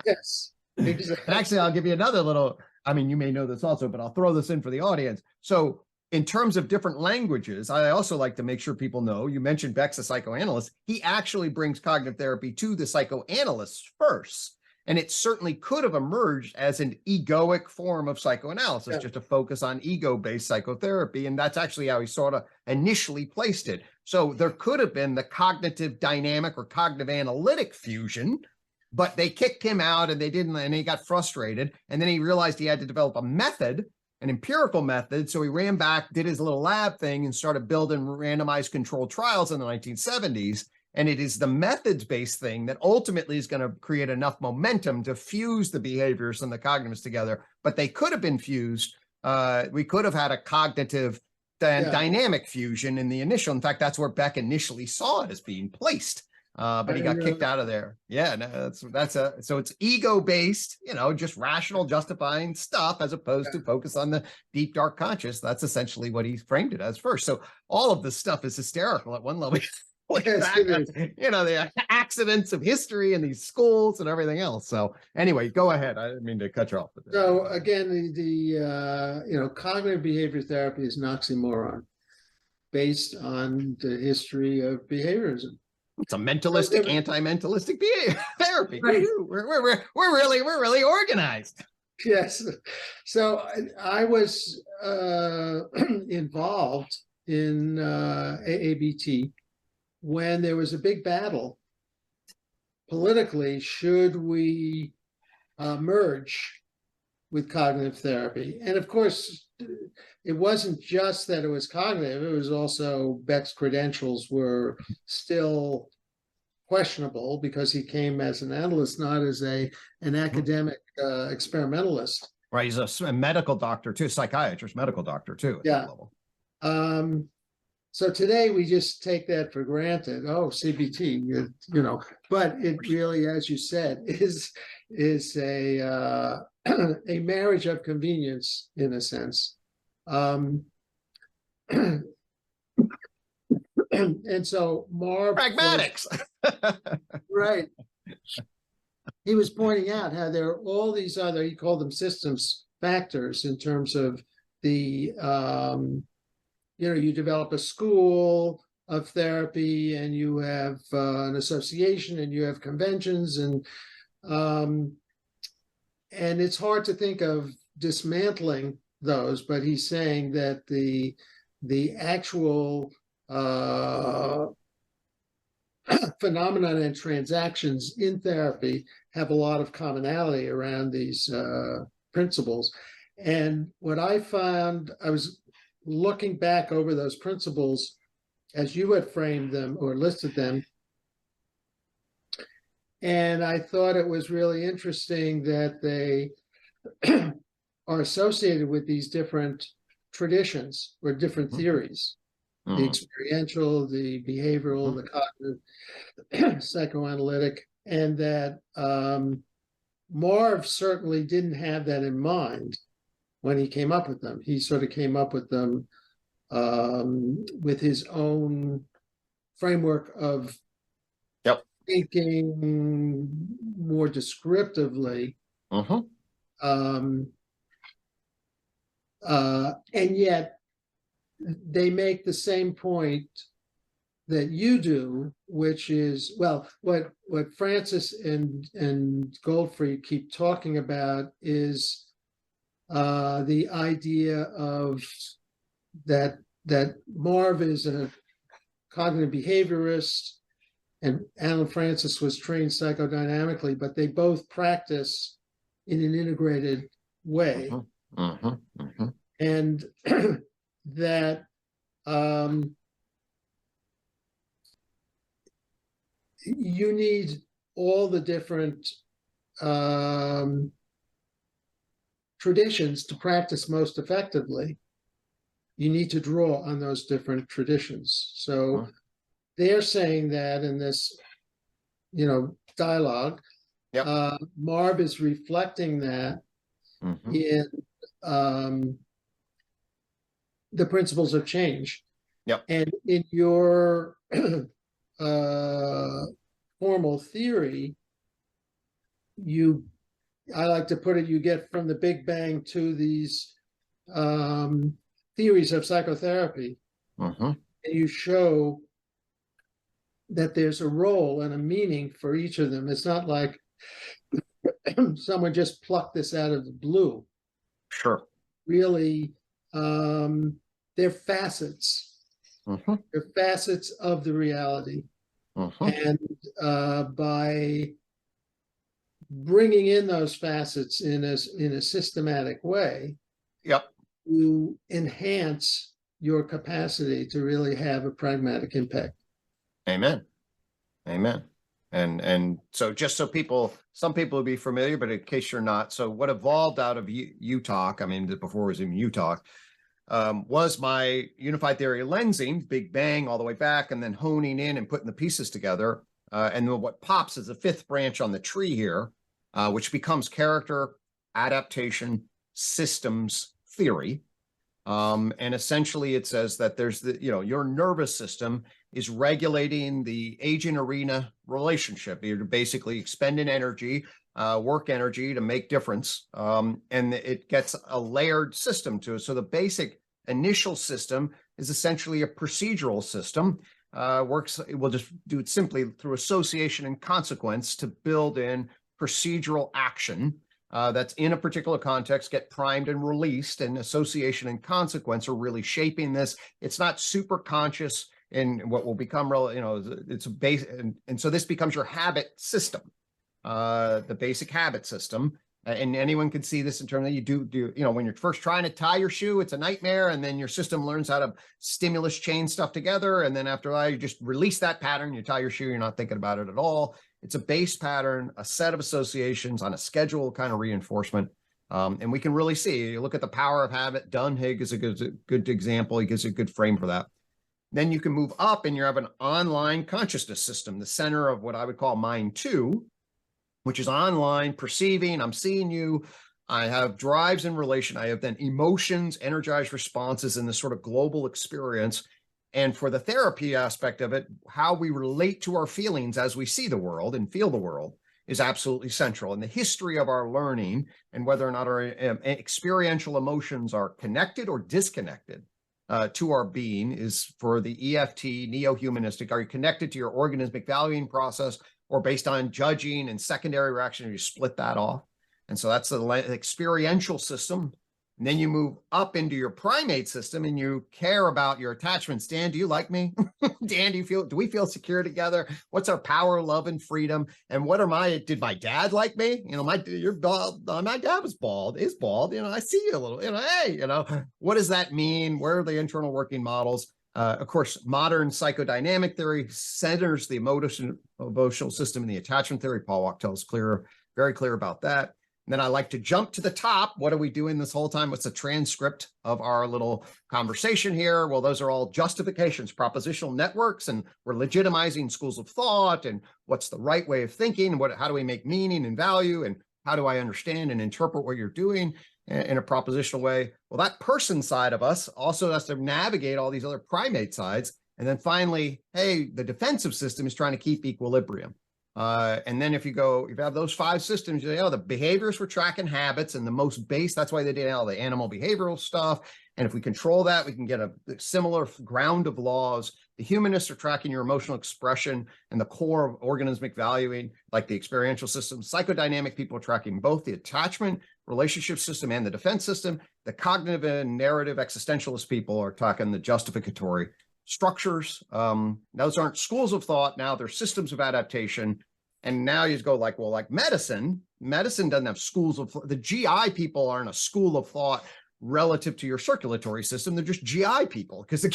Yes. Exactly. And actually, I'll give you another little, I mean, you may know this also, but I'll throw this in for the audience. So in terms of different languages, I also like to make sure people know, you mentioned Beck's a psychoanalyst. He actually brings cognitive therapy to the psychoanalysts first. And it certainly could have emerged as an egoic form of psychoanalysis, just to focus on ego-based psychotherapy. And that's actually how he sort of initially placed it. So there could have been the cognitive dynamic or cognitive analytic fusion, but they kicked him out and they didn't, and he got frustrated. And then he realized he had to develop a method, an empirical method. So he ran back, did his little lab thing, and started building randomized controlled trials in the 1970s. And it is the methods-based thing that ultimately is going to create enough momentum to fuse the behaviors and the cognitives together. But they could have been fused. We could have had a cognitive dynamic fusion in the initial. In fact, that's where Beck initially saw it as being placed. But he got kicked out of there. Yeah, no, so it's ego-based, just rational, justifying stuff, as opposed to focus on the deep, dark conscious. That's essentially what he framed it as first. So all of this stuff is hysterical at one level. The accidents of history and these schools and everything else. So anyway, go ahead. I didn't mean to cut you off. So again, the cognitive behavior therapy is an oxymoron based on the history of behaviorism. It's a mentalistic, anti-mentalistic behavior therapy. Right. We're really organized. Yes. So I was involved in AABT when there was a big battle politically. Should we merge with cognitive therapy? And of course, it wasn't just that it was cognitive, it was also Beck's credentials were still questionable because he came as an analyst, not as an academic experimentalist. Right, he's a medical doctor too, psychiatrist, medical doctor too. At that level. So today we just take that for granted. Oh, CBT, but it really, as you said, is a a marriage of convenience in a sense. And so Marv, pragmatics, right? He was pointing out how there are all these other, he called them systems factors in terms of the you develop a school of therapy, and you have an association, and you have conventions, and it's hard to think of dismantling those. But he's saying that the actual phenomenon and transactions in therapy have a lot of commonality around these principles. And what I found, I was looking back over those principles as you had framed them or listed them, and I thought it was really interesting that they are associated with these different traditions or different theories, the experiential, the behavioral, the cognitive, psychoanalytic, and that Marv certainly didn't have that in mind when he came up with them. He sort of came up with them with his own framework of thinking more descriptively. And yet they make the same point that you do, which is, well, what Francis and Goldfried keep talking about is the idea of that Marv is a cognitive behaviorist and Alan Francis was trained psychodynamically, but they both practice in an integrated way. And that you need all the different traditions to practice most effectively. You need to draw on those different traditions. So they're saying that in this, dialogue, Marb is reflecting that in the principles of change. And in your formal theory, I like to put it, you get from the Big Bang to these theories of psychotherapy, and you show that there's a role and a meaning for each of them. It's not like someone just plucked this out of the blue. Sure. Really, they're facets. They're facets of the reality. And by bringing in those facets in a systematic way, you enhance your capacity to really have a pragmatic impact. Amen. And so just so some people will be familiar, but in case you're not, so what evolved out of UTOK, I mean, before it was even UTOK, was my unified theory of lensing, Big Bang all the way back, and then honing in and putting the pieces together. And then what pops is the fifth branch on the tree here, which becomes character, adaptation, systems theory. And essentially it says that there's your nervous system is regulating the agent arena relationship. You're basically expending energy, work energy to make difference. And it gets a layered system to it. So the basic initial system is essentially a procedural system. We'll just do it simply through association and consequence to build in procedural action that's in a particular context, get primed and released, and association and consequence are really shaping this. It's not super conscious in what will become, it's a base. And so this becomes your habit system, the basic habit system. And anyone can see this in terms of you do, when you're first trying to tie your shoe, it's a nightmare. And then your system learns how to stimulus chain stuff together. And then after a while, you just release that pattern, you tie your shoe, you're not thinking about it at all. It's a base pattern, a set of associations on a schedule kind of reinforcement. And we can really see, you look at the power of habit. Dunhig is a good example. He gives a good frame for that. Then you can move up and you have an online consciousness system, the center of what I would call mind 2, which is online perceiving. I'm seeing you. I have drives in relation. I have then emotions, energized responses in this sort of global experience. And for the therapy aspect of it, how we relate to our feelings as we see the world and feel the world is absolutely central. And the history of our learning and whether or not our experiential emotions are connected or disconnected to our being is for the EFT, neo-humanistic. Are you connected to your organismic valuing process or based on judging and secondary reaction, or you split that off? And so that's the experiential system. And then you move up into your primate system and you care about your attachments. Dan, do you like me? Dan, do we feel secure together? What's our power, love, and freedom? And did my dad like me? You're bald. My dad is bald. I see you a little, hey, what does that mean? Where are the internal working models? Of course, modern psychodynamic theory centers the emotional system in the attachment theory. Paul Wachtel is very clear about that. And then I like to jump to the top. What are we doing this whole time? What's the transcript of our little conversation here? Well, those are all justifications, propositional networks, and we're legitimizing schools of thought and what's the right way of thinking, how do we make meaning and value, and how do I understand and interpret what you're doing in a propositional way? Well, that person side of us also has to navigate all these other primate sides. And then finally, hey, the defensive system is trying to keep equilibrium. And then if you have those 5 systems, the behaviors for tracking habits and the most base, that's why they did all the animal behavioral stuff. And if we control that, we can get a similar ground of laws. The humanists are tracking your emotional expression and the core of organismic valuing, like the experiential system. Psychodynamic people are tracking both the attachment relationship system and the defense system. The cognitive and narrative existentialist people are tracking the justificatory structures. Those aren't schools of thought. Now they're systems of adaptation. And now you go like medicine doesn't have schools of thought. The GI people aren't a school of thought relative to your circulatory system. They're just GI people because the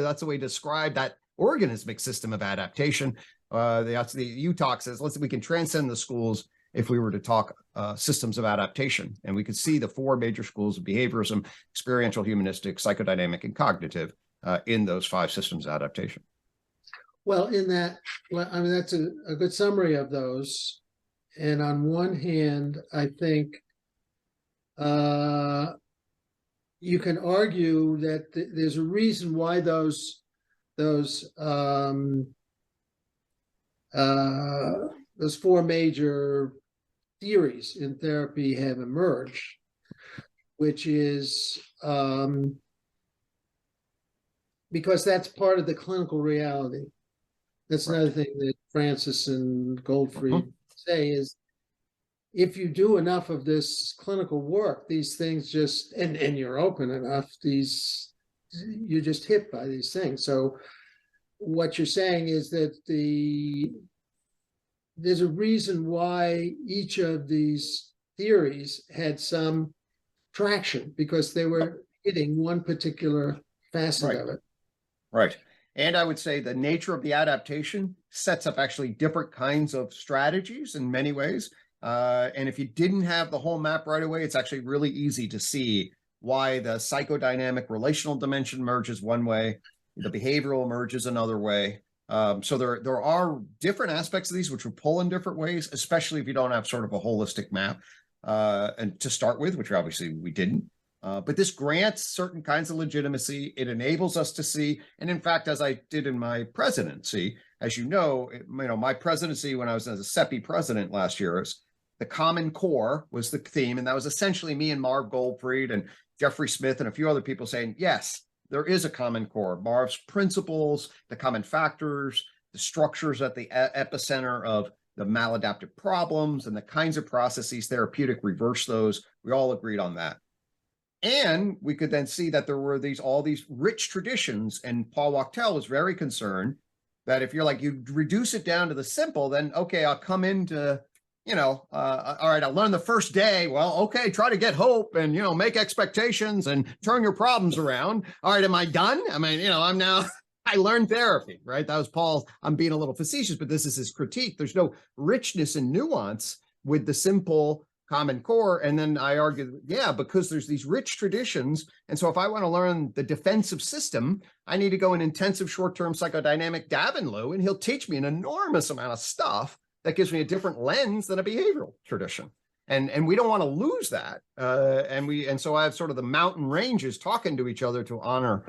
that's the way to describe that organismic system of adaptation. the UTOK says, we can transcend the schools if we were to talk systems of adaptation. And we could see the four major schools of behaviorism: experiential, humanistic, psychodynamic, and cognitive in those five systems of adaptation. Well, I mean, that's a good summary of those. And on one hand, I think you can argue that there's a reason why those four major theories in therapy have emerged, which is because that's part of the clinical reality. That's another thing that Francis and Goldfried say is, if you do enough of this clinical work, these things just, and you're open enough, you're just hit by these things. So what you're saying is that there's a reason why each of these theories had some traction, because they were hitting one particular facet of it. Right. And I would say the nature of the adaptation sets up actually different kinds of strategies in many ways. And if you didn't have the whole map right away, it's actually really easy to see why the psychodynamic relational dimension merges one way, the behavioral emerges another way. So there are different aspects of these which will pull in different ways, especially if you don't have sort of a holistic map and to start with, which obviously we didn't. But this grants certain kinds of legitimacy. It enables us to see. And in fact, as I did in my presidency, as you know, my presidency when I was as a CEPI president last year, is the common core was the theme. And that was essentially me and Marv Goldfried and Jeffrey Smith and a few other people saying, yes, there is a common core. Marv's principles, the common factors, the structures at the epicenter of the maladaptive problems and the kinds of processes therapeutic reverse those. We all agreed on that. And we could then see that there were all these rich traditions. And Paul Wachtel was very concerned that if you're like, you reduce it down to the simple, then, okay, I'll come into, all right, I'll learn the first day. Well, okay, try to get hope and, make expectations and turn your problems around. All right, am I done? I mean, I learned therapy, right? That was Paul. I'm being a little facetious, but this is his critique. There's no richness and nuance with the simple common core. And then I argue, because there's these rich traditions. And so if I want to learn the defensive system, I need to go in intensive short-term psychodynamic Davinlu, and he'll teach me an enormous amount of stuff that gives me a different lens than a behavioral tradition. And we don't want to lose that. And so I have sort of the mountain ranges talking to each other to honor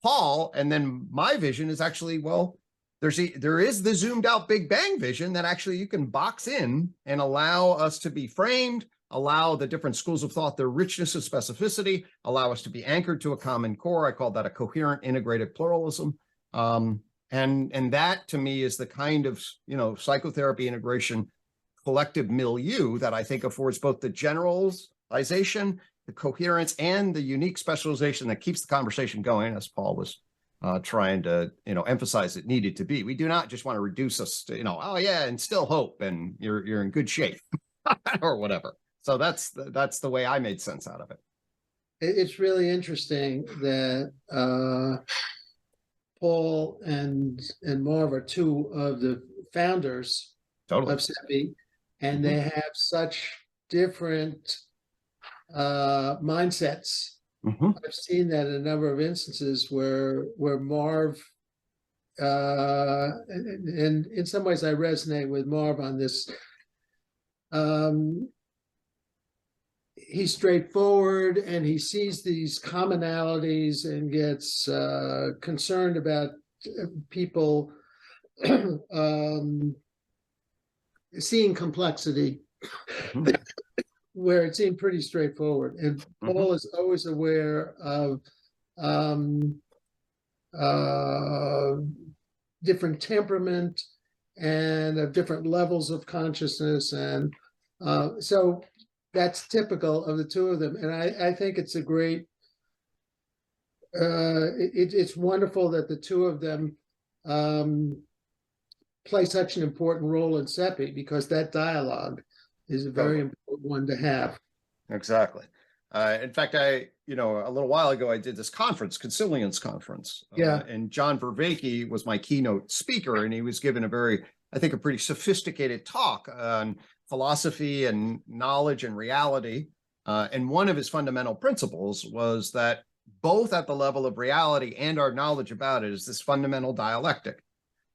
Paul. And then my vision is actually, well, there is the zoomed out Big Bang vision that actually you can box in and allow us to be framed, allow the different schools of thought their richness and specificity, allow us to be anchored to a common core. I call that a coherent integrated pluralism. And that to me is the kind of, psychotherapy integration collective milieu that I think affords both the generalization, the coherence, and the unique specialization that keeps the conversation going, as Paul was trying to, emphasize it needed to be. We do not just want to reduce us to, oh yeah, and still hope, and you're in good shape or whatever. So that's the way I made sense out of it. It's really interesting that Paul and Marv are two of the founders of CEPI, and they have such different mindsets. I've seen that in a number of instances where Marv, and in some ways I resonate with Marv on this. He's straightforward and he sees these commonalities and gets concerned about people seeing complexity where it seemed pretty straightforward. And Paul is always aware of different temperament and of different levels of consciousness. And so that's typical of the two of them. And I think it's a great, it's wonderful that the two of them play such an important role in CEPI, because that dialogue is a very important one to have. Exactly. In fact, a little while ago, I did this conference, Consilience Conference. And John Vervaeke was my keynote speaker, and he was given a very I think, a pretty sophisticated talk on philosophy and knowledge and reality. And one of his fundamental principles was that both at the level of reality and our knowledge about it is this fundamental dialectic.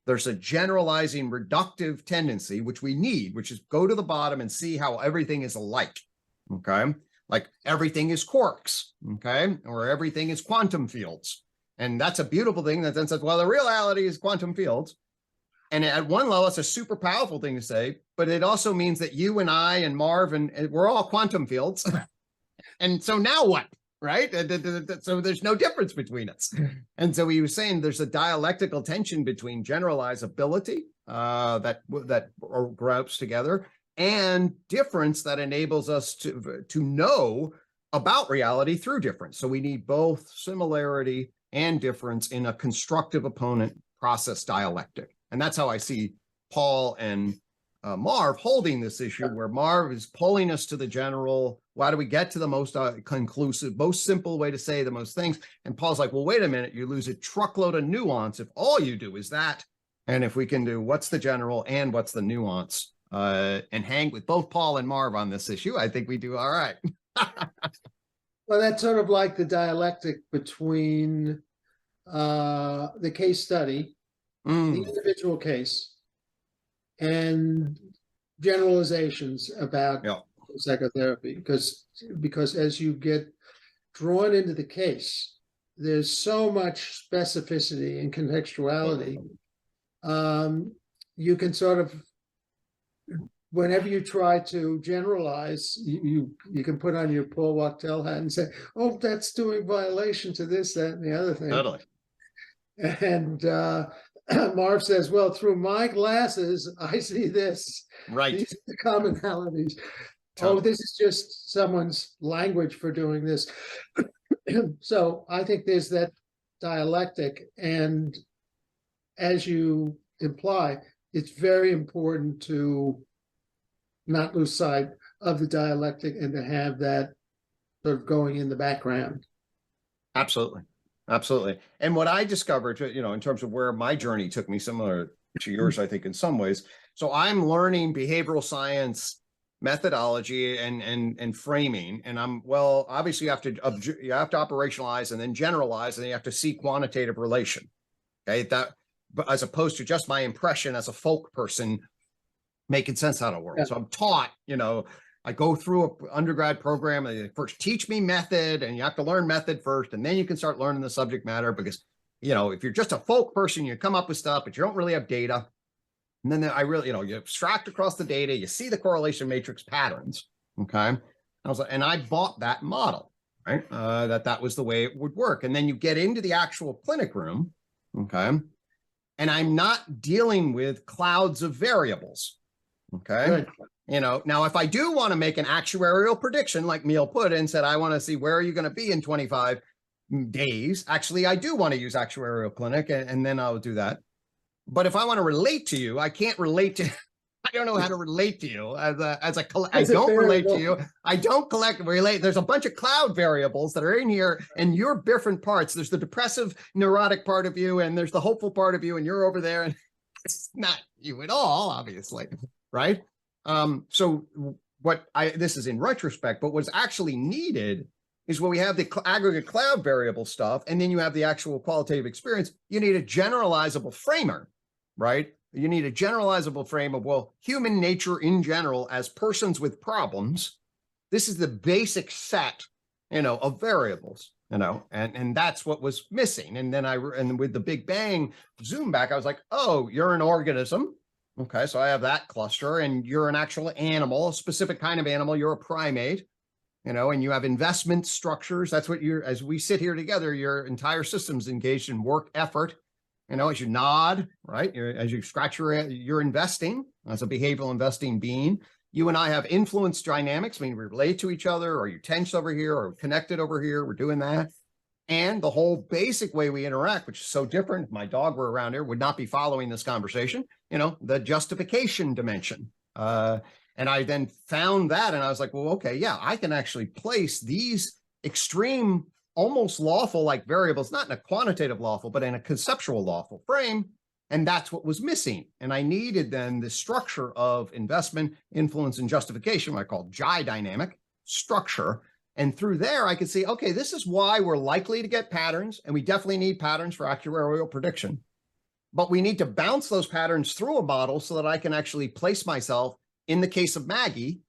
There's a generalizing reductive tendency, which we need, which is go to the bottom and see how everything is alike, okay? Like everything is quarks, okay? Or everything is quantum fields. And that's a beautiful thing that then says, well, the reality is quantum fields. And at one level, it's a super powerful thing to say, but it also means that you and I and Marv, and we're all quantum fields. And so now what? Right? So there's no difference between us. And so he was saying there's a dialectical tension between generalizability that groups together and difference that enables us to know about reality through difference. So we need both similarity and difference in a constructive opponent process dialectic. And that's how I see Paul and Marv holding this issue, where Marv is pulling us to the general, why do we get to the most conclusive, most simple way to say the most things? And Paul's like, well, wait a minute, you lose a truckload of nuance if all you do is that. And if we can do what's the general and what's the nuance, and hang with both Paul and Marv on this issue, I think we do all right. Well, that's sort of like the dialectic between the case study, the individual case, and generalizations about psychotherapy, because as you get drawn into the case, there's so much specificity and contextuality. You can sort of, whenever you try to generalize, you can put on your Paul Wachtel hat and say, oh, that's doing violation to this, that, and the other thing. Totally. And Marv says, well, through my glasses, I see this. Right. These are the commonalities. Totally. Oh, this is just someone's language for doing this. So I think there's that dialectic. And as you imply, it's very important to not lose sight of the dialectic and to have that sort of going in the background. Absolutely. Absolutely. And what I discovered, in terms of where my journey took me, similar to yours, I think, in some ways. So I'm learning behavioral science methodology and framing. And obviously you have to operationalize and then generalize, and then you have to see quantitative relation. Okay. That, as opposed to just my impression as a folk person making sense out of the world. Yeah. So I'm taught, I go through an undergrad program and they first teach me method, and you have to learn method first, and then you can start learning the subject matter, because, if you're just a folk person, you come up with stuff, but you don't really have data. And then you abstract across the data, you see the correlation matrix patterns. Okay. And I bought that model, right? That was the way it would work. And then you get into the actual clinic room. Okay. And I'm not dealing with clouds of variables. Okay. Good. Now, if I do want to make an actuarial prediction, like Neil put in, said, I want to see where are you going to be in 25 days. Actually, I do want to use actuarial clinic, and then I'll do that. But if I want to relate to you, I can't relate to, I don't know how to relate to you I don't relate to you. I don't relate. There's a bunch of cloud variables that are in here, and you're different parts. There's the depressive, neurotic part of you, and there's the hopeful part of you, and you're over there, and it's not you at all, obviously. Right. So this is in retrospect, but what's actually needed is when we have the aggregate cloud variable stuff, and then you have the actual qualitative experience, you need a generalizable framer, right? You need a generalizable frame of, well, human nature in general as persons with problems. This is the basic set, of variables, and that's what was missing. And then and with the Big Bang zoom back, I was like, oh, you're an organism. Okay, so I have that cluster, and you're an actual animal, a specific kind of animal. You're a primate, and you have investment structures. That's what as we sit here together, your entire system's engaged in work effort. As you nod, right? As you scratch you're investing as a behavioral investing being. You and I have influence dynamics. I mean, we relate to each other. Are you tense over here? Or connected over here? We're doing that. And the whole basic way we interact, which is so different. If my dog were around here, would not be following this conversation, the justification dimension. And I then found that, and I was like, well, okay, yeah, I can actually place these extreme, almost lawful like variables, not in a quantitative lawful, but in a conceptual lawful frame, And that's what was missing. And I needed then the structure of investment, influence, and justification, what I call JI dynamic structure. And through there, I could see, okay, this is why we're likely to get patterns, and we definitely need patterns for actuarial prediction. But we need to bounce those patterns through a model so that I can actually place myself in the case of Maggie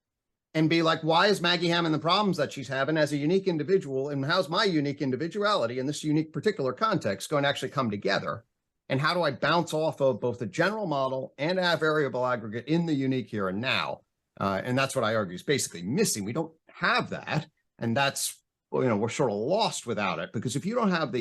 and be like, why is Maggie having the problems that she's having as a unique individual? And how's my unique individuality in this unique particular context going to actually come together? And how do I bounce off of both the general model and a variable aggregate in the unique here and now? And that's what I argue is basically missing. We don't have that. And that's, we're sort of lost without it, because if you don't have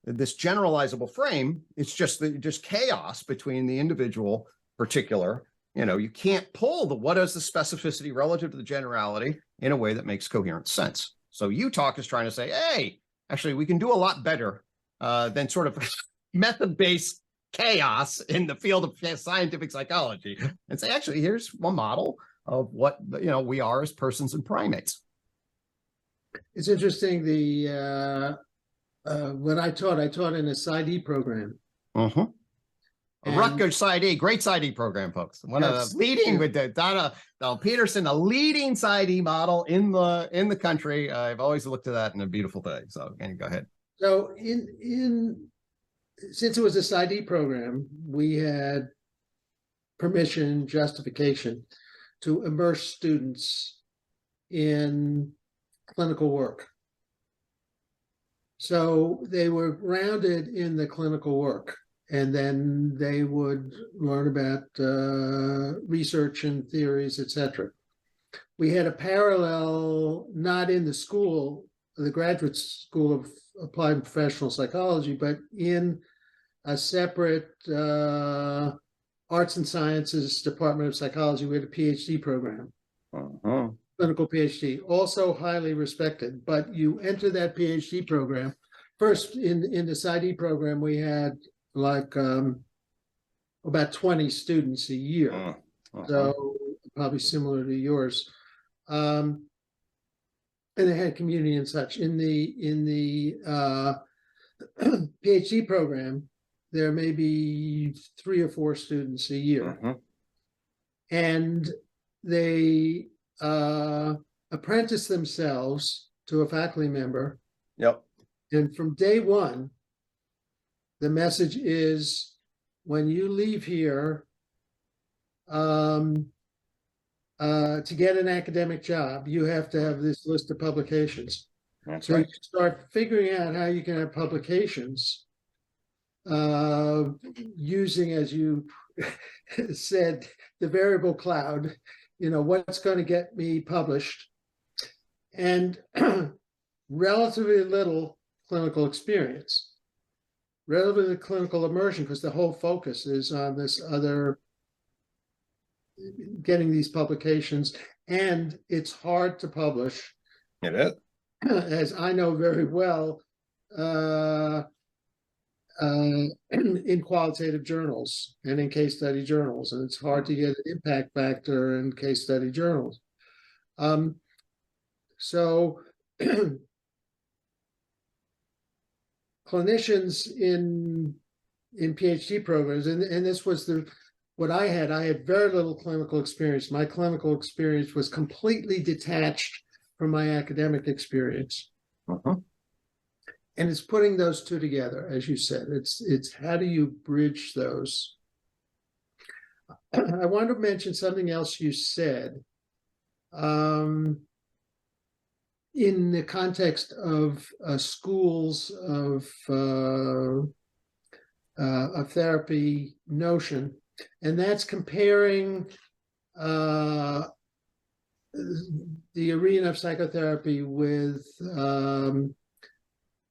this generalizable frame, it's just chaos between the individual particular. You can't pull what is the specificity relative to the generality in a way that makes coherent sense. So UTOK is trying to say, hey, actually, we can do a lot better than sort of method-based chaos in the field of scientific psychology, and say, actually, here's one model of what we are as persons and primates. It's interesting. When I taught in a PsyD program. Rutgers PsyD, great PsyD program, folks. One of the leading with Donna Peterson, a leading PsyD model in the country. I've always looked to that in a beautiful thing. So, go ahead. So, since it was a PsyD program, we had permission, justification to immerse students in clinical work. So they were grounded in the clinical work, and then they would learn about research and theories, etc. We had a parallel, not in the school, the Graduate School of Applied and Professional Psychology, but in a separate Arts and Sciences Department of Psychology. We had a PhD program. Clinical PhD, also highly respected. But you enter that PhD program. First, in the PsyD program, we had like about 20 students a year. So probably similar to yours. And they had community and such. In the PhD program, there may be 3 or 4 students a year. And they apprentice themselves to a faculty member. Yep. And from day one, the message is, when you leave here to get an academic job, you have to have this list of publications. That's so right. You start figuring out how you can have publications using, as you said, the variable cloud. What's going to get me published, and relatively little clinical experience, relatively clinical immersion, because the whole focus is on this other, getting these publications, and it's hard to publish. It is. As I know very well, in qualitative journals and in case study journals, and it's hard to get an impact factor in case study journals. So clinicians in PhD programs, and this was what I had very little clinical experience. My clinical experience was completely detached from my academic experience. And it's putting those two together, as you said. It's how do you bridge those? I want to mention something else you said in the context of schools of therapy notion, and that's comparing the arena of psychotherapy with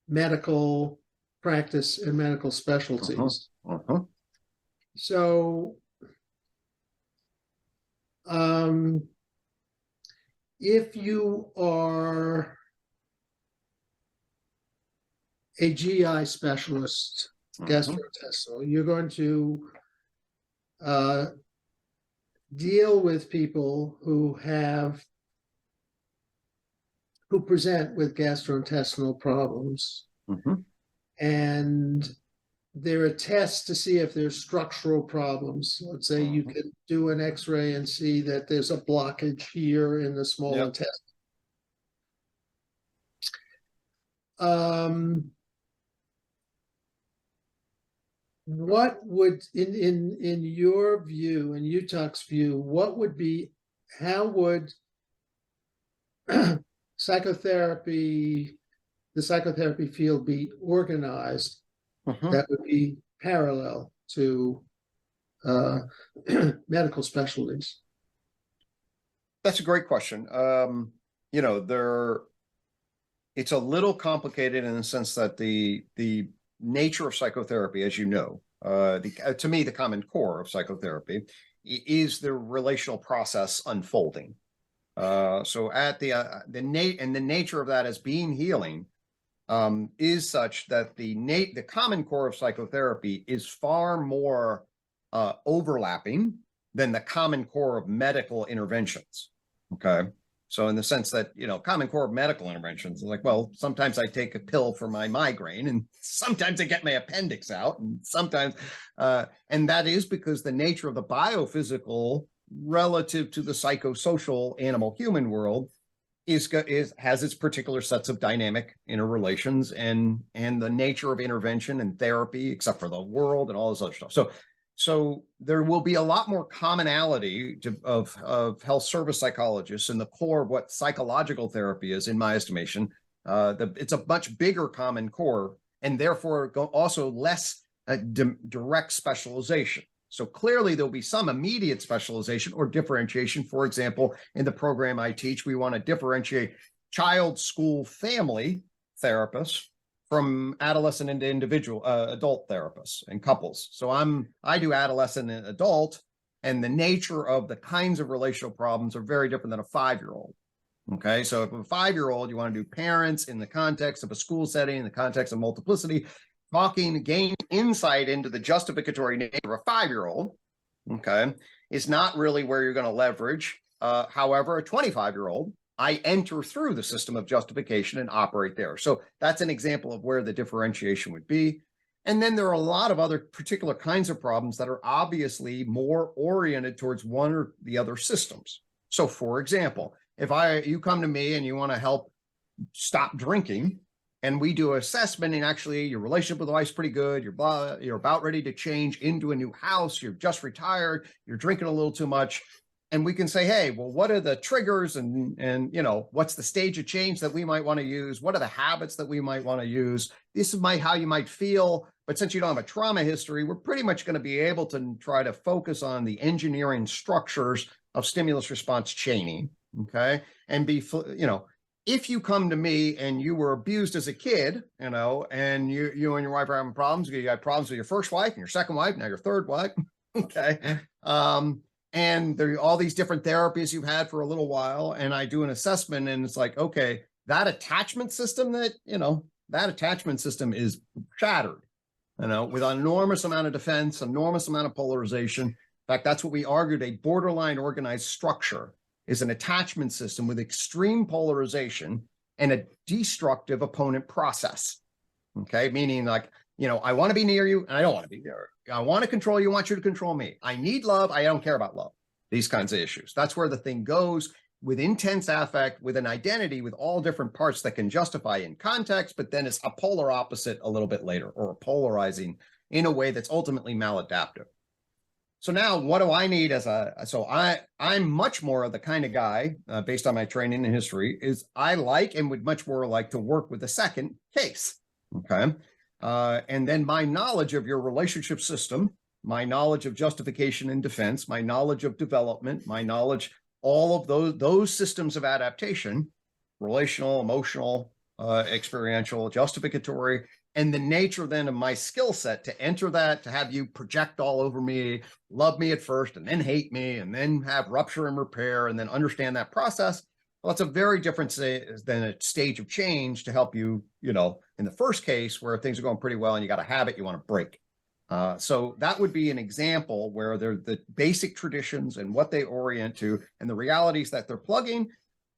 medical practice and medical specialties. So if you are a GI specialist, gastrointestinal, you're going to deal with people who present with gastrointestinal problems. And there are tests to see if there's structural problems. Let's say you can do an X-ray and see that there's a blockage here in the small intestine. What would, in your view, in UTOK's view, what would be, how would psychotherapy, the psychotherapy field be organized that would be parallel to medical specialties? That's a great question. You know, it's a little complicated in the sense that the nature of psychotherapy, as you know, to me, the common core of psychotherapy is the relational process unfolding. So at the nature of that as being healing is such that the common core of psychotherapy is far more overlapping than the common core of medical interventions. Okay. So in the sense that, you know, common core of medical interventions, like, well, sometimes I take a pill for my migraine and sometimes I get my appendix out and sometimes, and that is because the nature of the biophysical relative to the psychosocial animal-human world has its particular sets of dynamic interrelations and the nature of intervention and therapy, except for the world and all this other stuff. So there will be a lot more commonality of health service psychologists in the core of what psychological therapy is, in my estimation. It's a much bigger common core and therefore also less direct specialization. So clearly there'll be some immediate specialization or differentiation. For example, in the program I teach, we want to differentiate child, school, family therapists from adolescent into individual adult therapists and couples. So I do adolescent and adult, and the nature of the kinds of relational problems are very different than a 5-year-old. Okay, so if a 5-year-old, you want to do parents in the context of a school setting, in the context of multiplicity, gain insight into the justificatory nature of a 5-year-old, okay, is not really where you're going to leverage. However, a 25-year-old, I enter through the system of justification and operate there. So that's an example of where the differentiation would be. And then there are a lot of other particular kinds of problems that are obviously more oriented towards one or the other systems. So for example, if you come to me and you want to help stop drinking, and we do an assessment, and actually your relationship with the wife's pretty good, you're about ready to change into a new house, you're just retired, you're drinking a little too much, and we can say, hey, well, what are the triggers and you know, what's the stage of change that we might want to use? What are the habits that we might want to use? This is how you might feel. But since you don't have a trauma history, we're pretty much going to be able to try to focus on the engineering structures of stimulus response chaining. Okay. And you know, if you come to me and you were abused as a kid, you know, and you and your wife are having problems, you had problems with your first wife and your second wife, now your third wife. Okay. And there are all these different therapies you've had for a little while. And I do an assessment and it's like, okay, that attachment system is shattered, you know, with an enormous amount of defense, enormous amount of polarization. In fact, that's what we argued, a borderline organized structure is an attachment system with extreme polarization and a destructive opponent process. Okay, meaning like, you know, I want to be near you and I don't want to be near you. I want to control you, I want you to control me. I need love, I don't care about love. These kinds of issues. That's where the thing goes with intense affect, with an identity, with all different parts that can justify in context, but then it's a polar opposite a little bit later, or polarizing in a way that's ultimately maladaptive. So now what do I need I'm much more of the kind of guy, based on my training and history, is I like and would much more like to work with the second case. Okay. And then my knowledge of your relationship system, my knowledge of justification and defense, my knowledge of development, my knowledge, all of those systems of adaptation, relational, emotional, experiential, justificatory, and the nature then of my skill set to enter that, to have you project all over me, love me at first, and then hate me, and then have rupture and repair, and then understand that process. Well, it's a very different than a stage of change to help you, you know, in the first case where things are going pretty well and you got a habit you want to break. So that would be an example where they're the basic traditions and what they orient to and the realities that they're plugging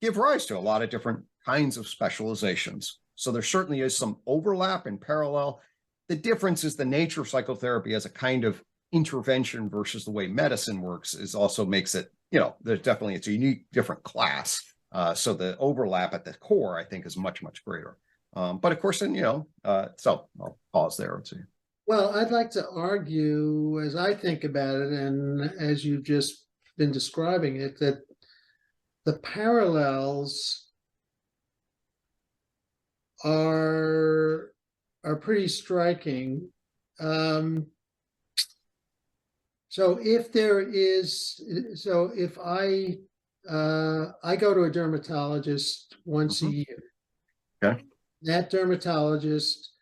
give rise to a lot of different kinds of specializations. So there certainly is some overlap and parallel. the difference is the nature of psychotherapy as a kind of intervention versus the way medicine works is also makes it, there's definitely, it's a unique, different class. So the overlap at the core, I think, is much, much greater. But of course, then, so I'll pause there and see. Well, I'd like to argue, as I think about it, and as you've just been describing it, that the parallels are pretty striking. So if I go to a dermatologist once a year. Okay. That dermatologist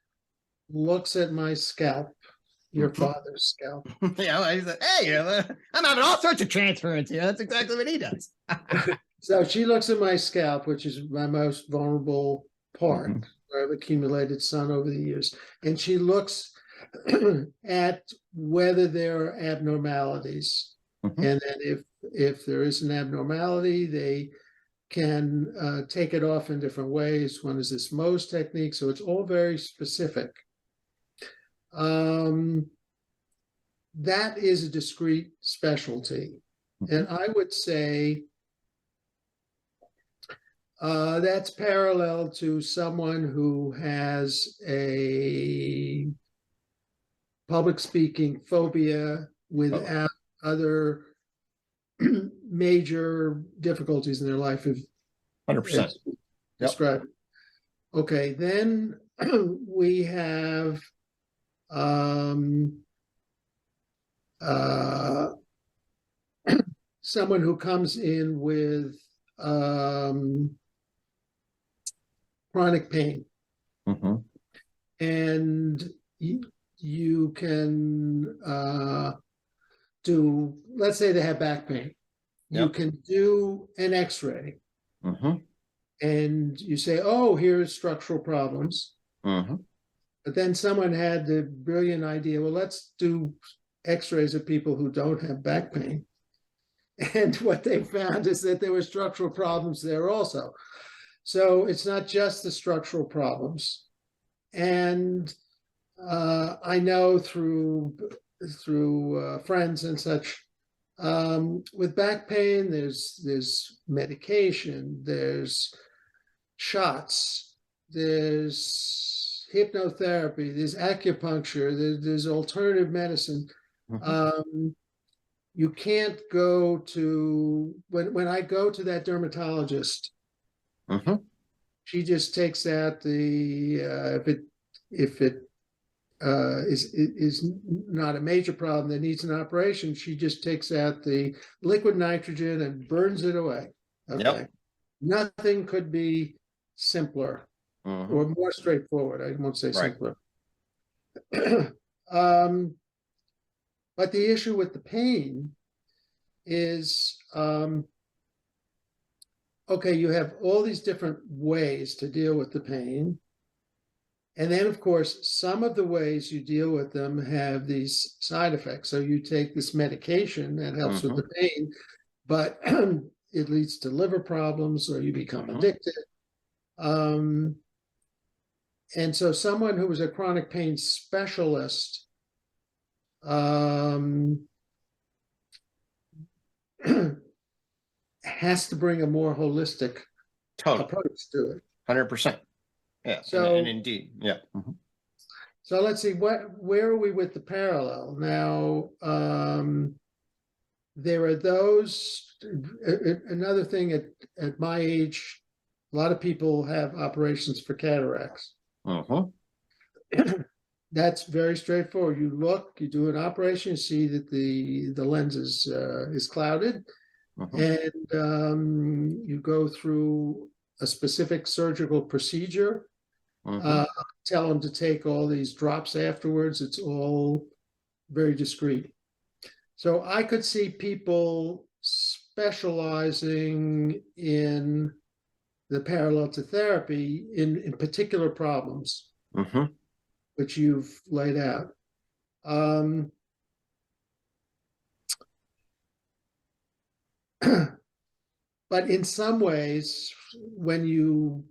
looks at my scalp, your father's scalp. Yeah, I said, hey, I'm having all sorts of transference here. That's exactly what he does. So she looks at my scalp, which is my most vulnerable part, where I've accumulated sun over the years. And she looks at whether there are abnormalities. And then if there is an abnormality, they can take it off in different ways. One is this Mohs technique. So it's all very specific. That is a discrete specialty. And I would say that's parallel to someone who has a public speaking phobia without other major difficulties in their life. 100%. Described. Yep. Okay, then we have someone who comes in with chronic pain. And you can do, let's say they have back pain. You can do an x-ray. And you say, oh, here's structural problems. But then someone had the brilliant idea, well, let's do x-rays of people who don't have back pain. And what they found is that there were structural problems there also. So it's not just the structural problems. And I know through friends and such, with back pain, there's medication, there's shots, there's hypnotherapy, there's acupuncture, there's alternative medicine. You can't go to, when I go to that dermatologist, she just takes out the, if it is not a major problem that needs an operation, she just takes out the liquid nitrogen and burns it away. Okay. Nothing could be simpler or more straightforward. I won't say simpler. But the issue with the pain is, okay, you have all these different ways to deal with the pain. And then, of course, some of the ways you deal with them have these side effects. So you take this medication that helps with the pain, but it leads to liver problems or you become addicted. And so someone who was a chronic pain specialist has to bring a more holistic approach to it. 100%. Yeah. So, and indeed, yeah. So let's see, where are we with the parallel now? There are those. Another thing at my age, a lot of people have operations for cataracts. That's very straightforward. You look, you do an operation, you see that the lens is clouded, and you go through a specific surgical procedure. Tell them to take all these drops afterwards. It's all very discreet. So I could see people specializing in the parallel to therapy in particular problems, which you've laid out. But in some ways, when you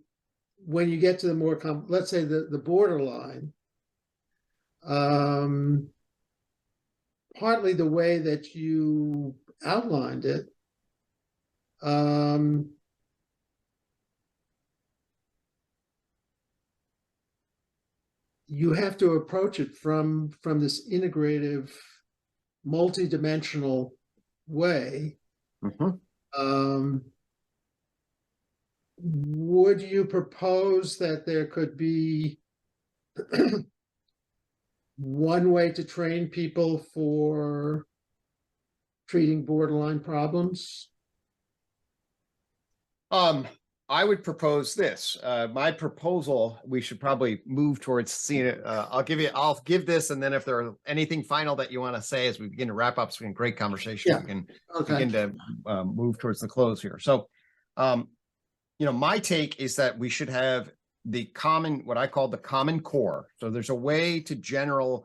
get to the more, let's say the borderline, partly the way that you outlined it. You have to approach it from this integrative, multidimensional way. Would you propose that there could be one way to train people for treating borderline problems? I would propose this. My proposal, we should probably move towards seeing it. I'll give this, and then if there are anything final that you want to say as we begin to wrap up, so we can great conversation, Yeah. we can Okay. begin to move towards the close here. So, my take is that we should have the common, what I call the common core. So there's a way to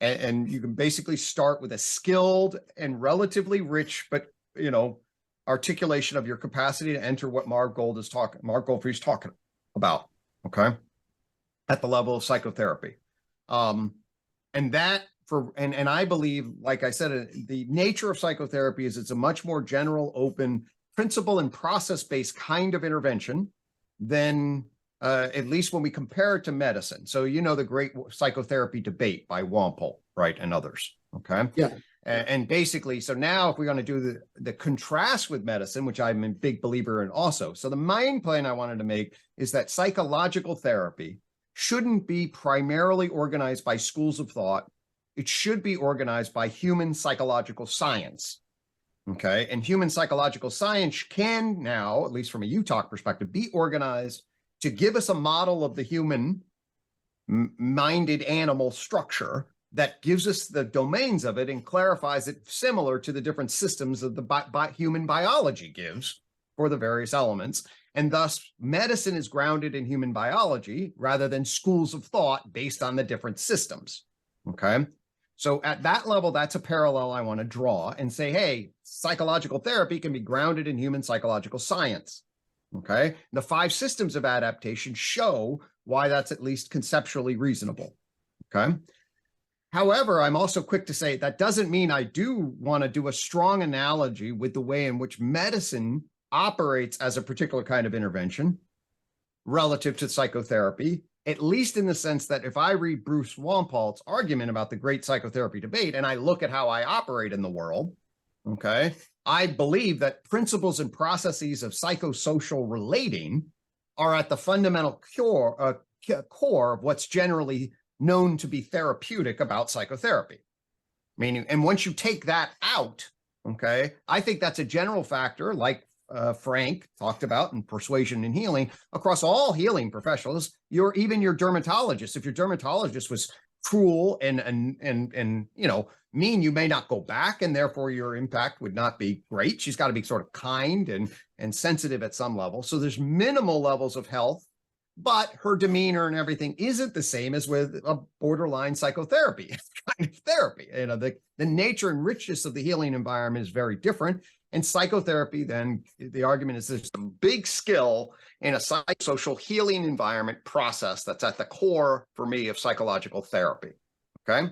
and you can basically start with a skilled and relatively rich, but articulation of your capacity to enter what Mark Goldfried is talking about, okay, at the level of psychotherapy. And I believe, like I said, the nature of psychotherapy is it's a much more general, open, principle and process-based kind of intervention than at least when we compare it to medicine. So the great psychotherapy debate by Walpole, right, and others, okay? Yeah. And basically, so now if we're going to do the contrast with medicine, which I'm a big believer in also. So the main point I wanted to make is that psychological therapy shouldn't be primarily organized by schools of thought. It should be organized by human psychological science. Okay. And human psychological science can now, at least from a UTOK perspective, be organized to give us a model of the human minded animal structure that gives us the domains of it and clarifies it similar to the different systems that the human biology gives for the various elements. And thus, medicine is grounded in human biology rather than schools of thought based on the different systems. Okay. So at that level, that's a parallel I want to draw and say, hey, psychological therapy can be grounded in human psychological science. Okay. The 5 systems of adaptation show why that's at least conceptually reasonable. Okay. However, I'm also quick to say that doesn't mean I do want to do a strong analogy with the way in which medicine operates as a particular kind of intervention relative to psychotherapy, at least in the sense that if I read Bruce Walpole's argument about the great psychotherapy debate and I look at how I operate in the world, okay, I believe that principles and processes of psychosocial relating are at the fundamental core of what's generally known to be therapeutic about psychotherapy. Meaning, and once you take that out, okay, I think that's a general factor, like Frank talked about in Persuasion and Healing, across all healing professionals. Even your dermatologist, if your dermatologist was cruel and mean, you may not go back, and therefore your impact would not be great. She's got to be sort of kind and sensitive at some level. So there's minimal levels of health, but her demeanor and everything isn't the same as with a borderline psychotherapy kind of therapy. The nature and richness of the healing environment is very different. And psychotherapy, then the argument is there's some big skill in a psychosocial healing environment process that's at the core for me of psychological therapy. Okay.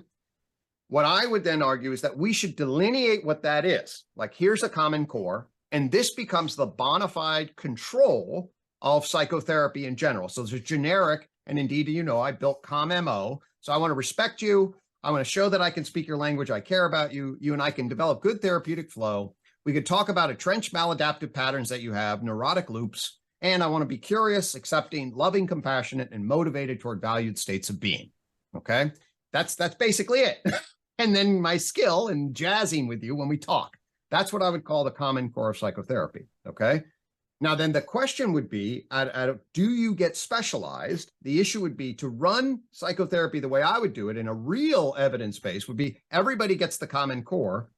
What I would then argue is that we should delineate what that is. Like, here's a common core, and this becomes the bona fide control of psychotherapy in general. So there's a generic, and indeed, I built ComMO. So I want to respect you. I want to show that I can speak your language. I care about you. You and I can develop good therapeutic flow. We could talk about entrenched maladaptive patterns that you have, neurotic loops, and I want to be curious, accepting, loving, compassionate, and motivated toward valued states of being. Okay, that's basically it. And then my skill in jazzing with you when we talk. That's what I would call the common core of psychotherapy. Okay. Now, then the question would be, do you get specialized? The issue would be to run psychotherapy the way I would do it in a real evidence base would be everybody gets the common core.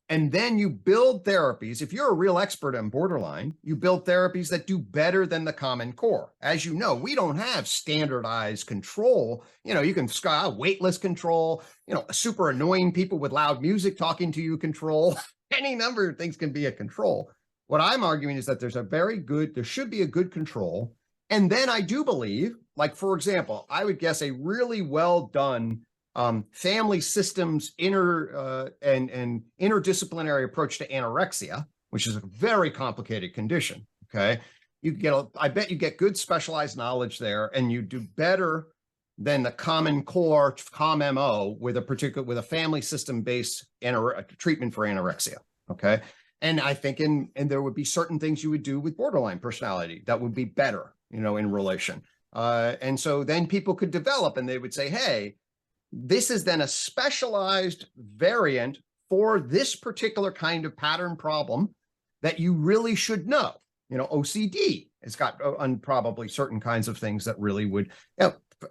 And then you build therapies. If you're a real expert on borderline, you build therapies that do better than the common core. As you know, we don't have standardized control. You can weightless control, super annoying people with loud music talking to you control. Any number of things can be a control. What I'm arguing is that there should be a good control. And then I do believe, like, for example, I would guess a really well done family systems and interdisciplinary approach to anorexia, which is a very complicated condition. Okay, I bet you get good specialized knowledge there, and you do better than the Common Core COMMO with a family system based treatment for anorexia. Okay, and I think and there would be certain things you would do with borderline personality that would be better, in relation. And so then people could develop, and they would say, hey, this is then a specialized variant for this particular kind of pattern problem that you really should know. OCD has got probably certain kinds of things that really would,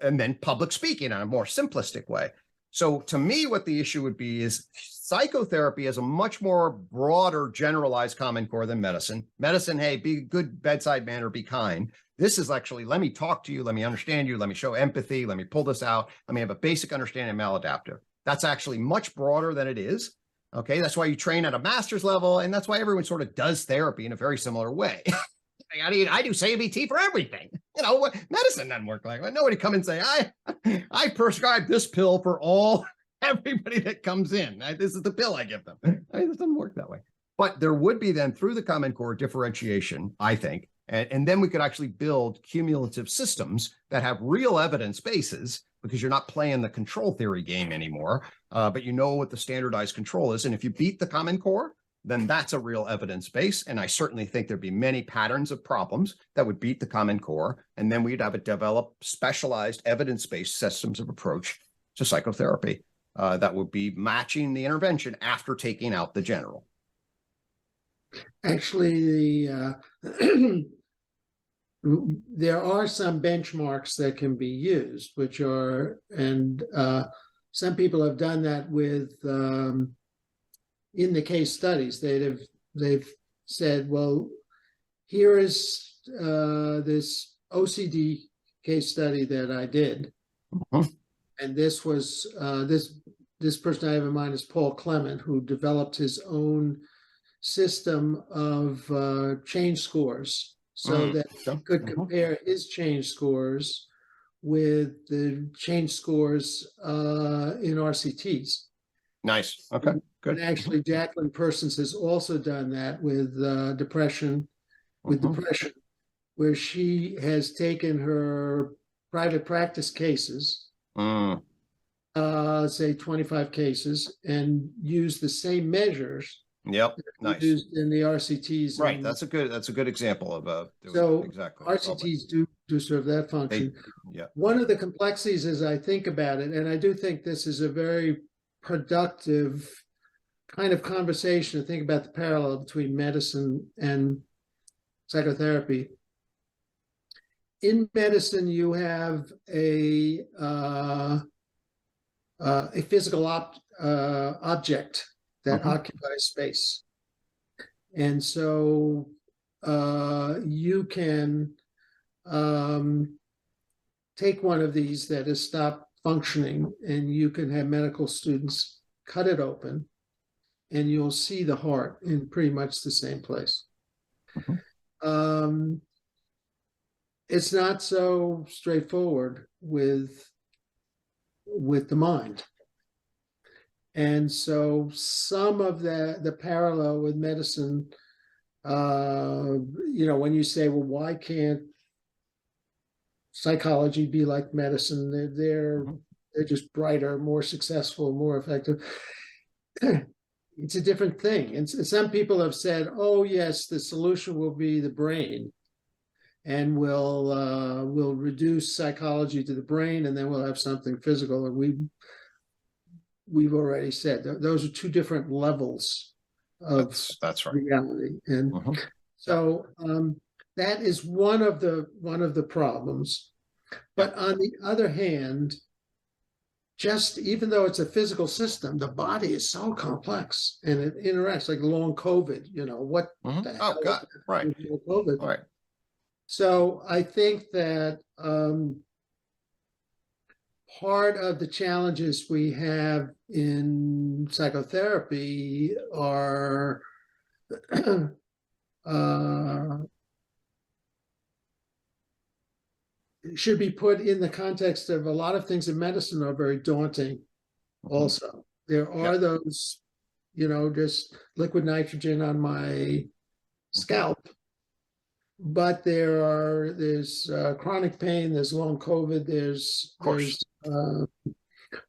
and then public speaking in a more simplistic way. So to me, what the issue would be is psychotherapy has a much more broader generalized common core than medicine. Medicine, hey, be a good bedside manner, be kind. This is actually, let me talk to you, let me understand you, let me show empathy, let me pull this out, let me have a basic understanding of maladaptive. That's actually much broader than it is. Okay, that's why you train at a master's level, and that's why everyone sort of does therapy in a very similar way. I do CBT for everything. Medicine doesn't work like that. Nobody come and say, I prescribe this pill for everybody that comes in. This is the pill I give them. It doesn't work that way. But there would be then, through the Common Core, differentiation, I think, and then we could actually build cumulative systems that have real evidence bases, because you're not playing the control theory game anymore, but you know what the standardized control is. And if you beat the Common Core, then that's a real evidence base. And I certainly think there'd be many patterns of problems that would beat the Common Core. And then we'd have develop specialized evidence-based systems of approach to psychotherapy that would be matching the intervention after taking out the general. Actually, there are some benchmarks that can be used, and some people have done that with in the case studies. They've said, well, here is this OCD case study that I did, and this was this person I have in mind is Paul Clement, who developed his own system of change scores, so that he could compare his change scores with the change scores in RCTs. Nice. Okay, good. And actually, Jacqueline Persons has also done that with depression, where she has taken her private practice cases, say 25 cases, and used the same measures. Yep, nice. Used in the RCTs. Right, that's a good example of exactly. RCTs do serve that function. One of the complexities, as I think about it, and I do think this is a very productive kind of conversation to think about the parallel between medicine and psychotherapy. In medicine, you have a physical object that occupies space. And so you can take one of these that has stopped functioning, and you can have medical students cut it open, and you'll see the heart in pretty much the same place. It's not so straightforward with the mind. And so some of the parallel with medicine, when you say, well, why can't psychology be like medicine? They're just brighter, more successful, more effective. It's a different thing. And some people have said, oh, yes, the solution will be the brain, and we'll reduce psychology to the brain, and then we'll have something physical. And we've already said those are two different levels of that's right. reality. And so that is one of the problems. But on the other hand, just even though it's a physical system, the body is so complex, and it interacts like long COVID, what the hell? Oh, God, right. COVID. Right. So I think that part of the challenges we have in psychotherapy are should be put in the context of a lot of things in medicine are very daunting also. There are those, just liquid nitrogen on my scalp, but there's chronic pain, there's long COVID, there's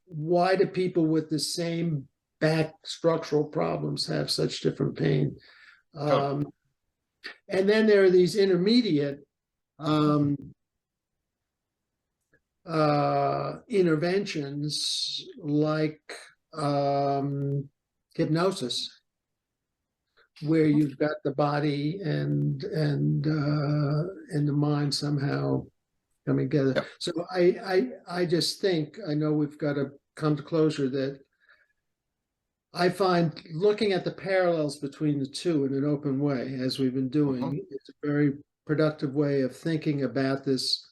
why do people with the same back structural problems have such different pain? And then there are these intermediate interventions like hypnosis, where you've got the body and the mind somehow coming together. Yep. So I just think, I know we've got to come to closure, that I find looking at the parallels between the two in an open way, as we've been doing, it's a very productive way of thinking about this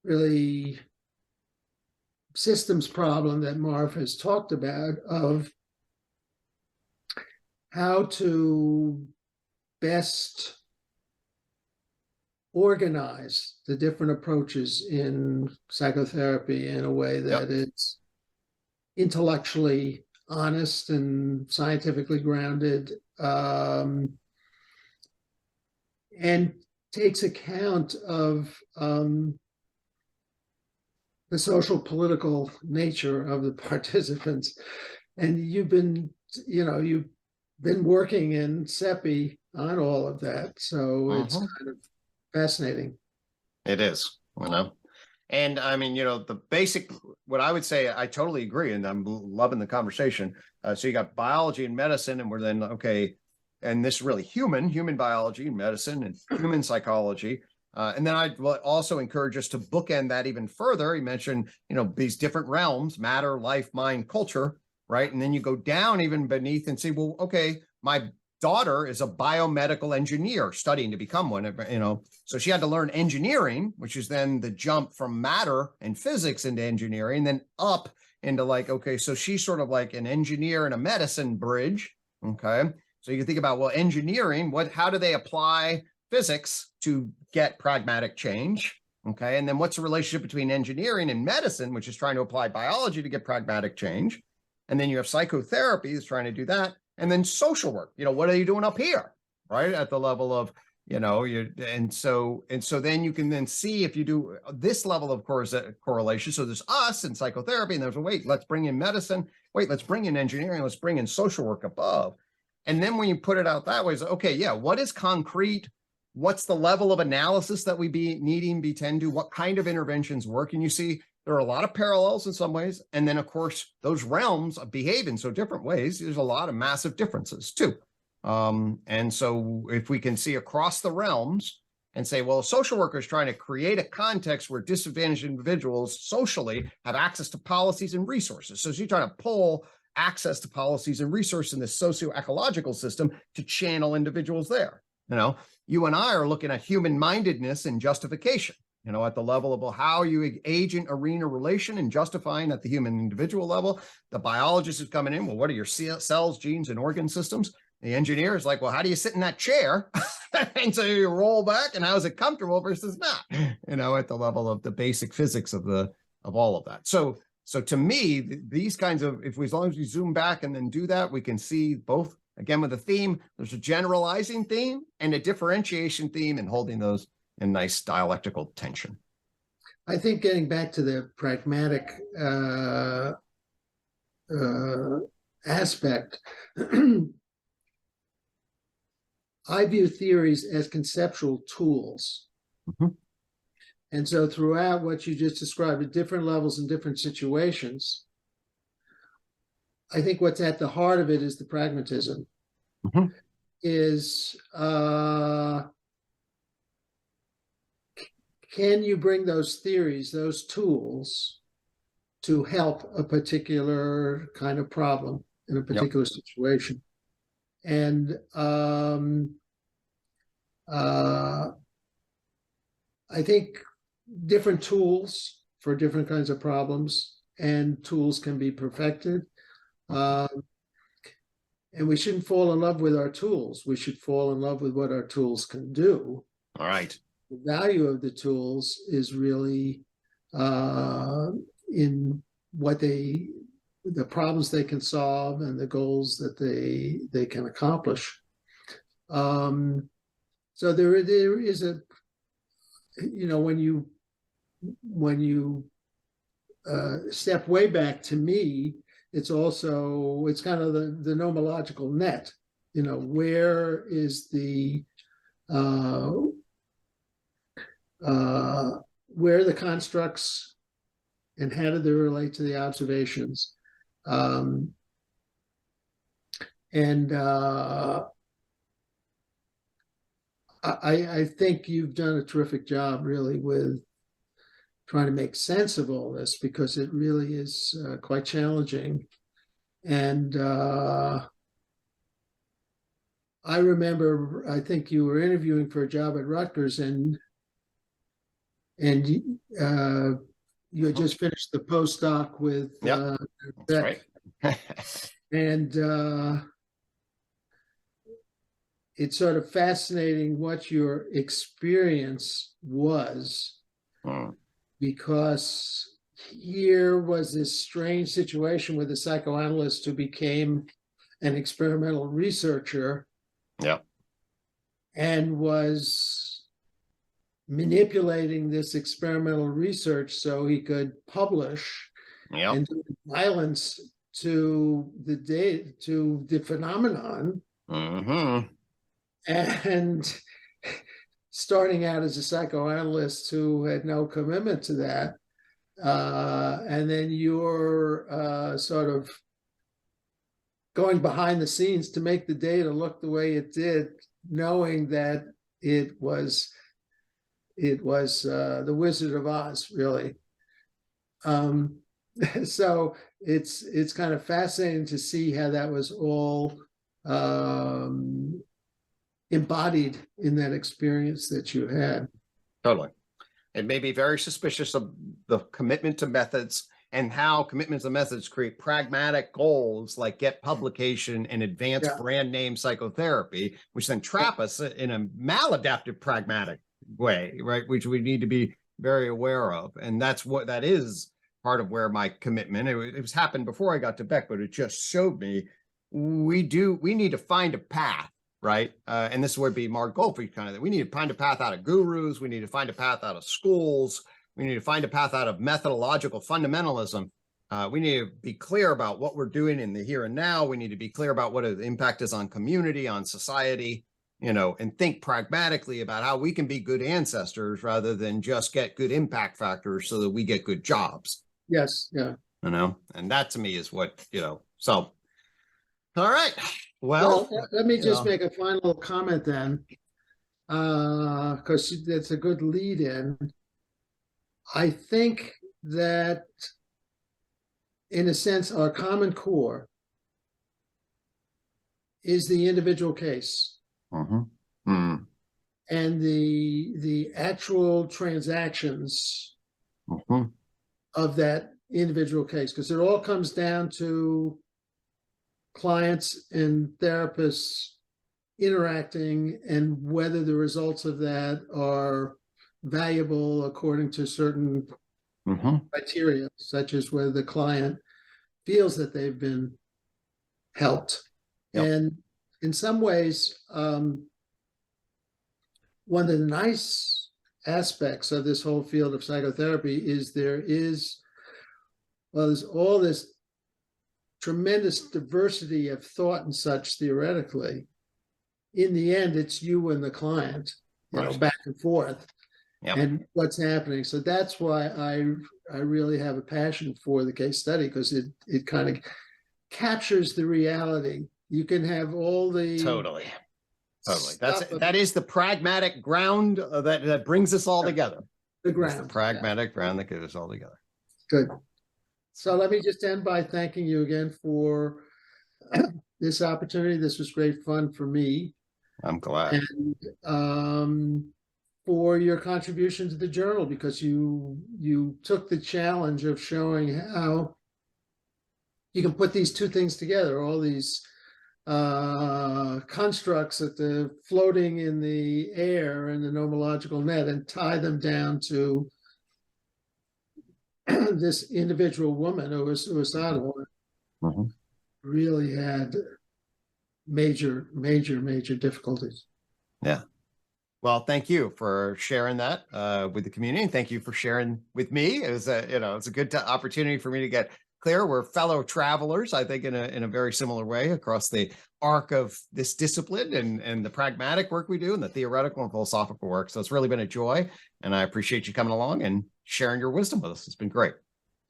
really systems problem that Marv has talked about, of how to best organize the different approaches in psychotherapy in a way that it's intellectually honest and scientifically grounded, and takes account of the social political nature of the participants. And you've been working in CEPI on all of that, so it's kind of fascinating. It is, and I mean, the basic, what I would say, I totally agree, and I'm loving the conversation. So you got biology and medicine, and we're then, and this is really human biology and medicine and human psychology. And then I'd also encourage us to bookend that even further. You mentioned, these different realms: matter, life, mind, culture, right? And then you go down even beneath and see, well, okay, my daughter is a biomedical engineer studying to become one, so she had to learn engineering, which is then the jump from matter and physics into engineering, then up into so she's sort of like an engineer and a medicine bridge. So you can think about, well, engineering, how do they apply physics to get pragmatic change? And then what's the relationship between engineering and medicine, which is trying to apply biology to get pragmatic change? And then you have psychotherapy that's trying to do that. And then social work, what are you doing up here, right? At the level of, and so then you can then see if you do this level of correlation. So there's us in psychotherapy, and there's, let's bring in medicine. Let's bring in engineering. Let's bring in social work above. And then when you put it out that way, it's what is concrete? What's the level of analysis that we be tend to? What kind of interventions work? And you see, there are a lot of parallels in some ways. And then, of course, those realms behave in so different ways. There's a lot of massive differences, too. And so if we can see across the realms and say, well, a social worker is trying to create a context where disadvantaged individuals socially have access to policies and resources. So she's trying to pull access to policies and resources in the socio-ecological system to channel individuals there. You and I are looking at human-mindedness and justification. At the level of how you agent arena relation and justifying at the human individual level. The biologist is coming in, well, what are your cells, genes, and organ systems? The engineer is like, well, how do you sit in that chair? And so you roll back, and how is it comfortable versus not? At the level of the basic physics of all of that. So to me, these kinds of, as long as we zoom back and then do that, we can see both, again, with the theme, there's a generalizing theme and a differentiation theme, and holding those in nice dialectical tension. I think getting back to the pragmatic aspect, I view theories as conceptual tools. And so throughout what you just described at different levels and different situations, I think what's at the heart of it is the pragmatism. Can you bring those theories, those tools, to help a particular kind of problem in a particular situation? And I think different tools for different kinds of problems, and tools can be perfected. And we shouldn't fall in love with our tools. We should fall in love with what our tools can do. All right. The value of the tools is really in what the problems they can solve and the goals that they can accomplish. So there is a, when you step way back, to me, it's kind of the nomological net. Where is where are the constructs and how do they relate to the observations? I think you've done a terrific job, really, with trying to make sense of all this, because it really is quite challenging. And I remember, I think you were interviewing for a job at Rutgers, and you had just finished the postdoc with That's right. And it's sort of fascinating what your experience was, because here was this strange situation with a psychoanalyst who became an experimental researcher, and was manipulating this experimental research so he could publish and do violence to the phenomenon. And starting out as a psychoanalyst who had no commitment to that, and then you're sort of going behind the scenes to make the data look the way it did, knowing that it was the Wizard of Oz, really. So it's kind of fascinating to see how that was all embodied in that experience that you had. Totally. It made me very suspicious of the commitment to methods, and how commitments to methods create pragmatic goals like get publication and advance brand name psychotherapy, which then trap us in a maladaptive pragmatic way, right? Which we need to be very aware of. And that is part of where my commitment, it was happened before I got to Beck, but it just showed me we need to find a path, right? And this would be Mark Goldfried kind of thing. We need to find a path out of gurus. We need to find a path out of schools. We need to find a path out of methodological fundamentalism. We need to be clear about what we're doing in the here and now. We need to be clear about what the impact is on community, on society, and think pragmatically about how we can be good ancestors rather than just get good impact factors so that we get good jobs. Yes. Yeah. And that to me is what, so. All right. Well, let me just make a final comment then, because that's a good lead in. I think that, in a sense, our common core is the individual case. And the actual transactions of that individual case, because it all comes down to clients and therapists interacting, and whether the results of that are valuable according to certain criteria, such as whether the client feels that they've been helped. And in some ways, one of the nice aspects of this whole field of psychotherapy is there's all this tremendous diversity of thought and such theoretically. In the end, it's you and the client, back and forth. And what's happening. So that's why I really have a passion for the case study, because it kind of captures the reality. You can have all the totally. That is the pragmatic ground that brings us all together. The ground, the pragmatic ground that gets us all together. Good. So let me just end by thanking you again for this opportunity. This was great fun for me. I'm glad. And for your contribution to the journal, because you took the challenge of showing how you can put these two things together, all these constructs that are floating in the air in the nomological net, and tie them down to this individual woman who was suicidal really had major difficulties. Yeah. Well, thank you for sharing that with the community, and thank you for sharing with me. It was it's a good opportunity for me to get clear. We're fellow travelers, I think, in a very similar way across the arc of this discipline and the pragmatic work we do and the theoretical and philosophical work. So it's really been a joy, and I appreciate you coming along and sharing your wisdom with us. It's been great.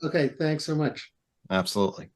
Okay, thanks so much. Absolutely.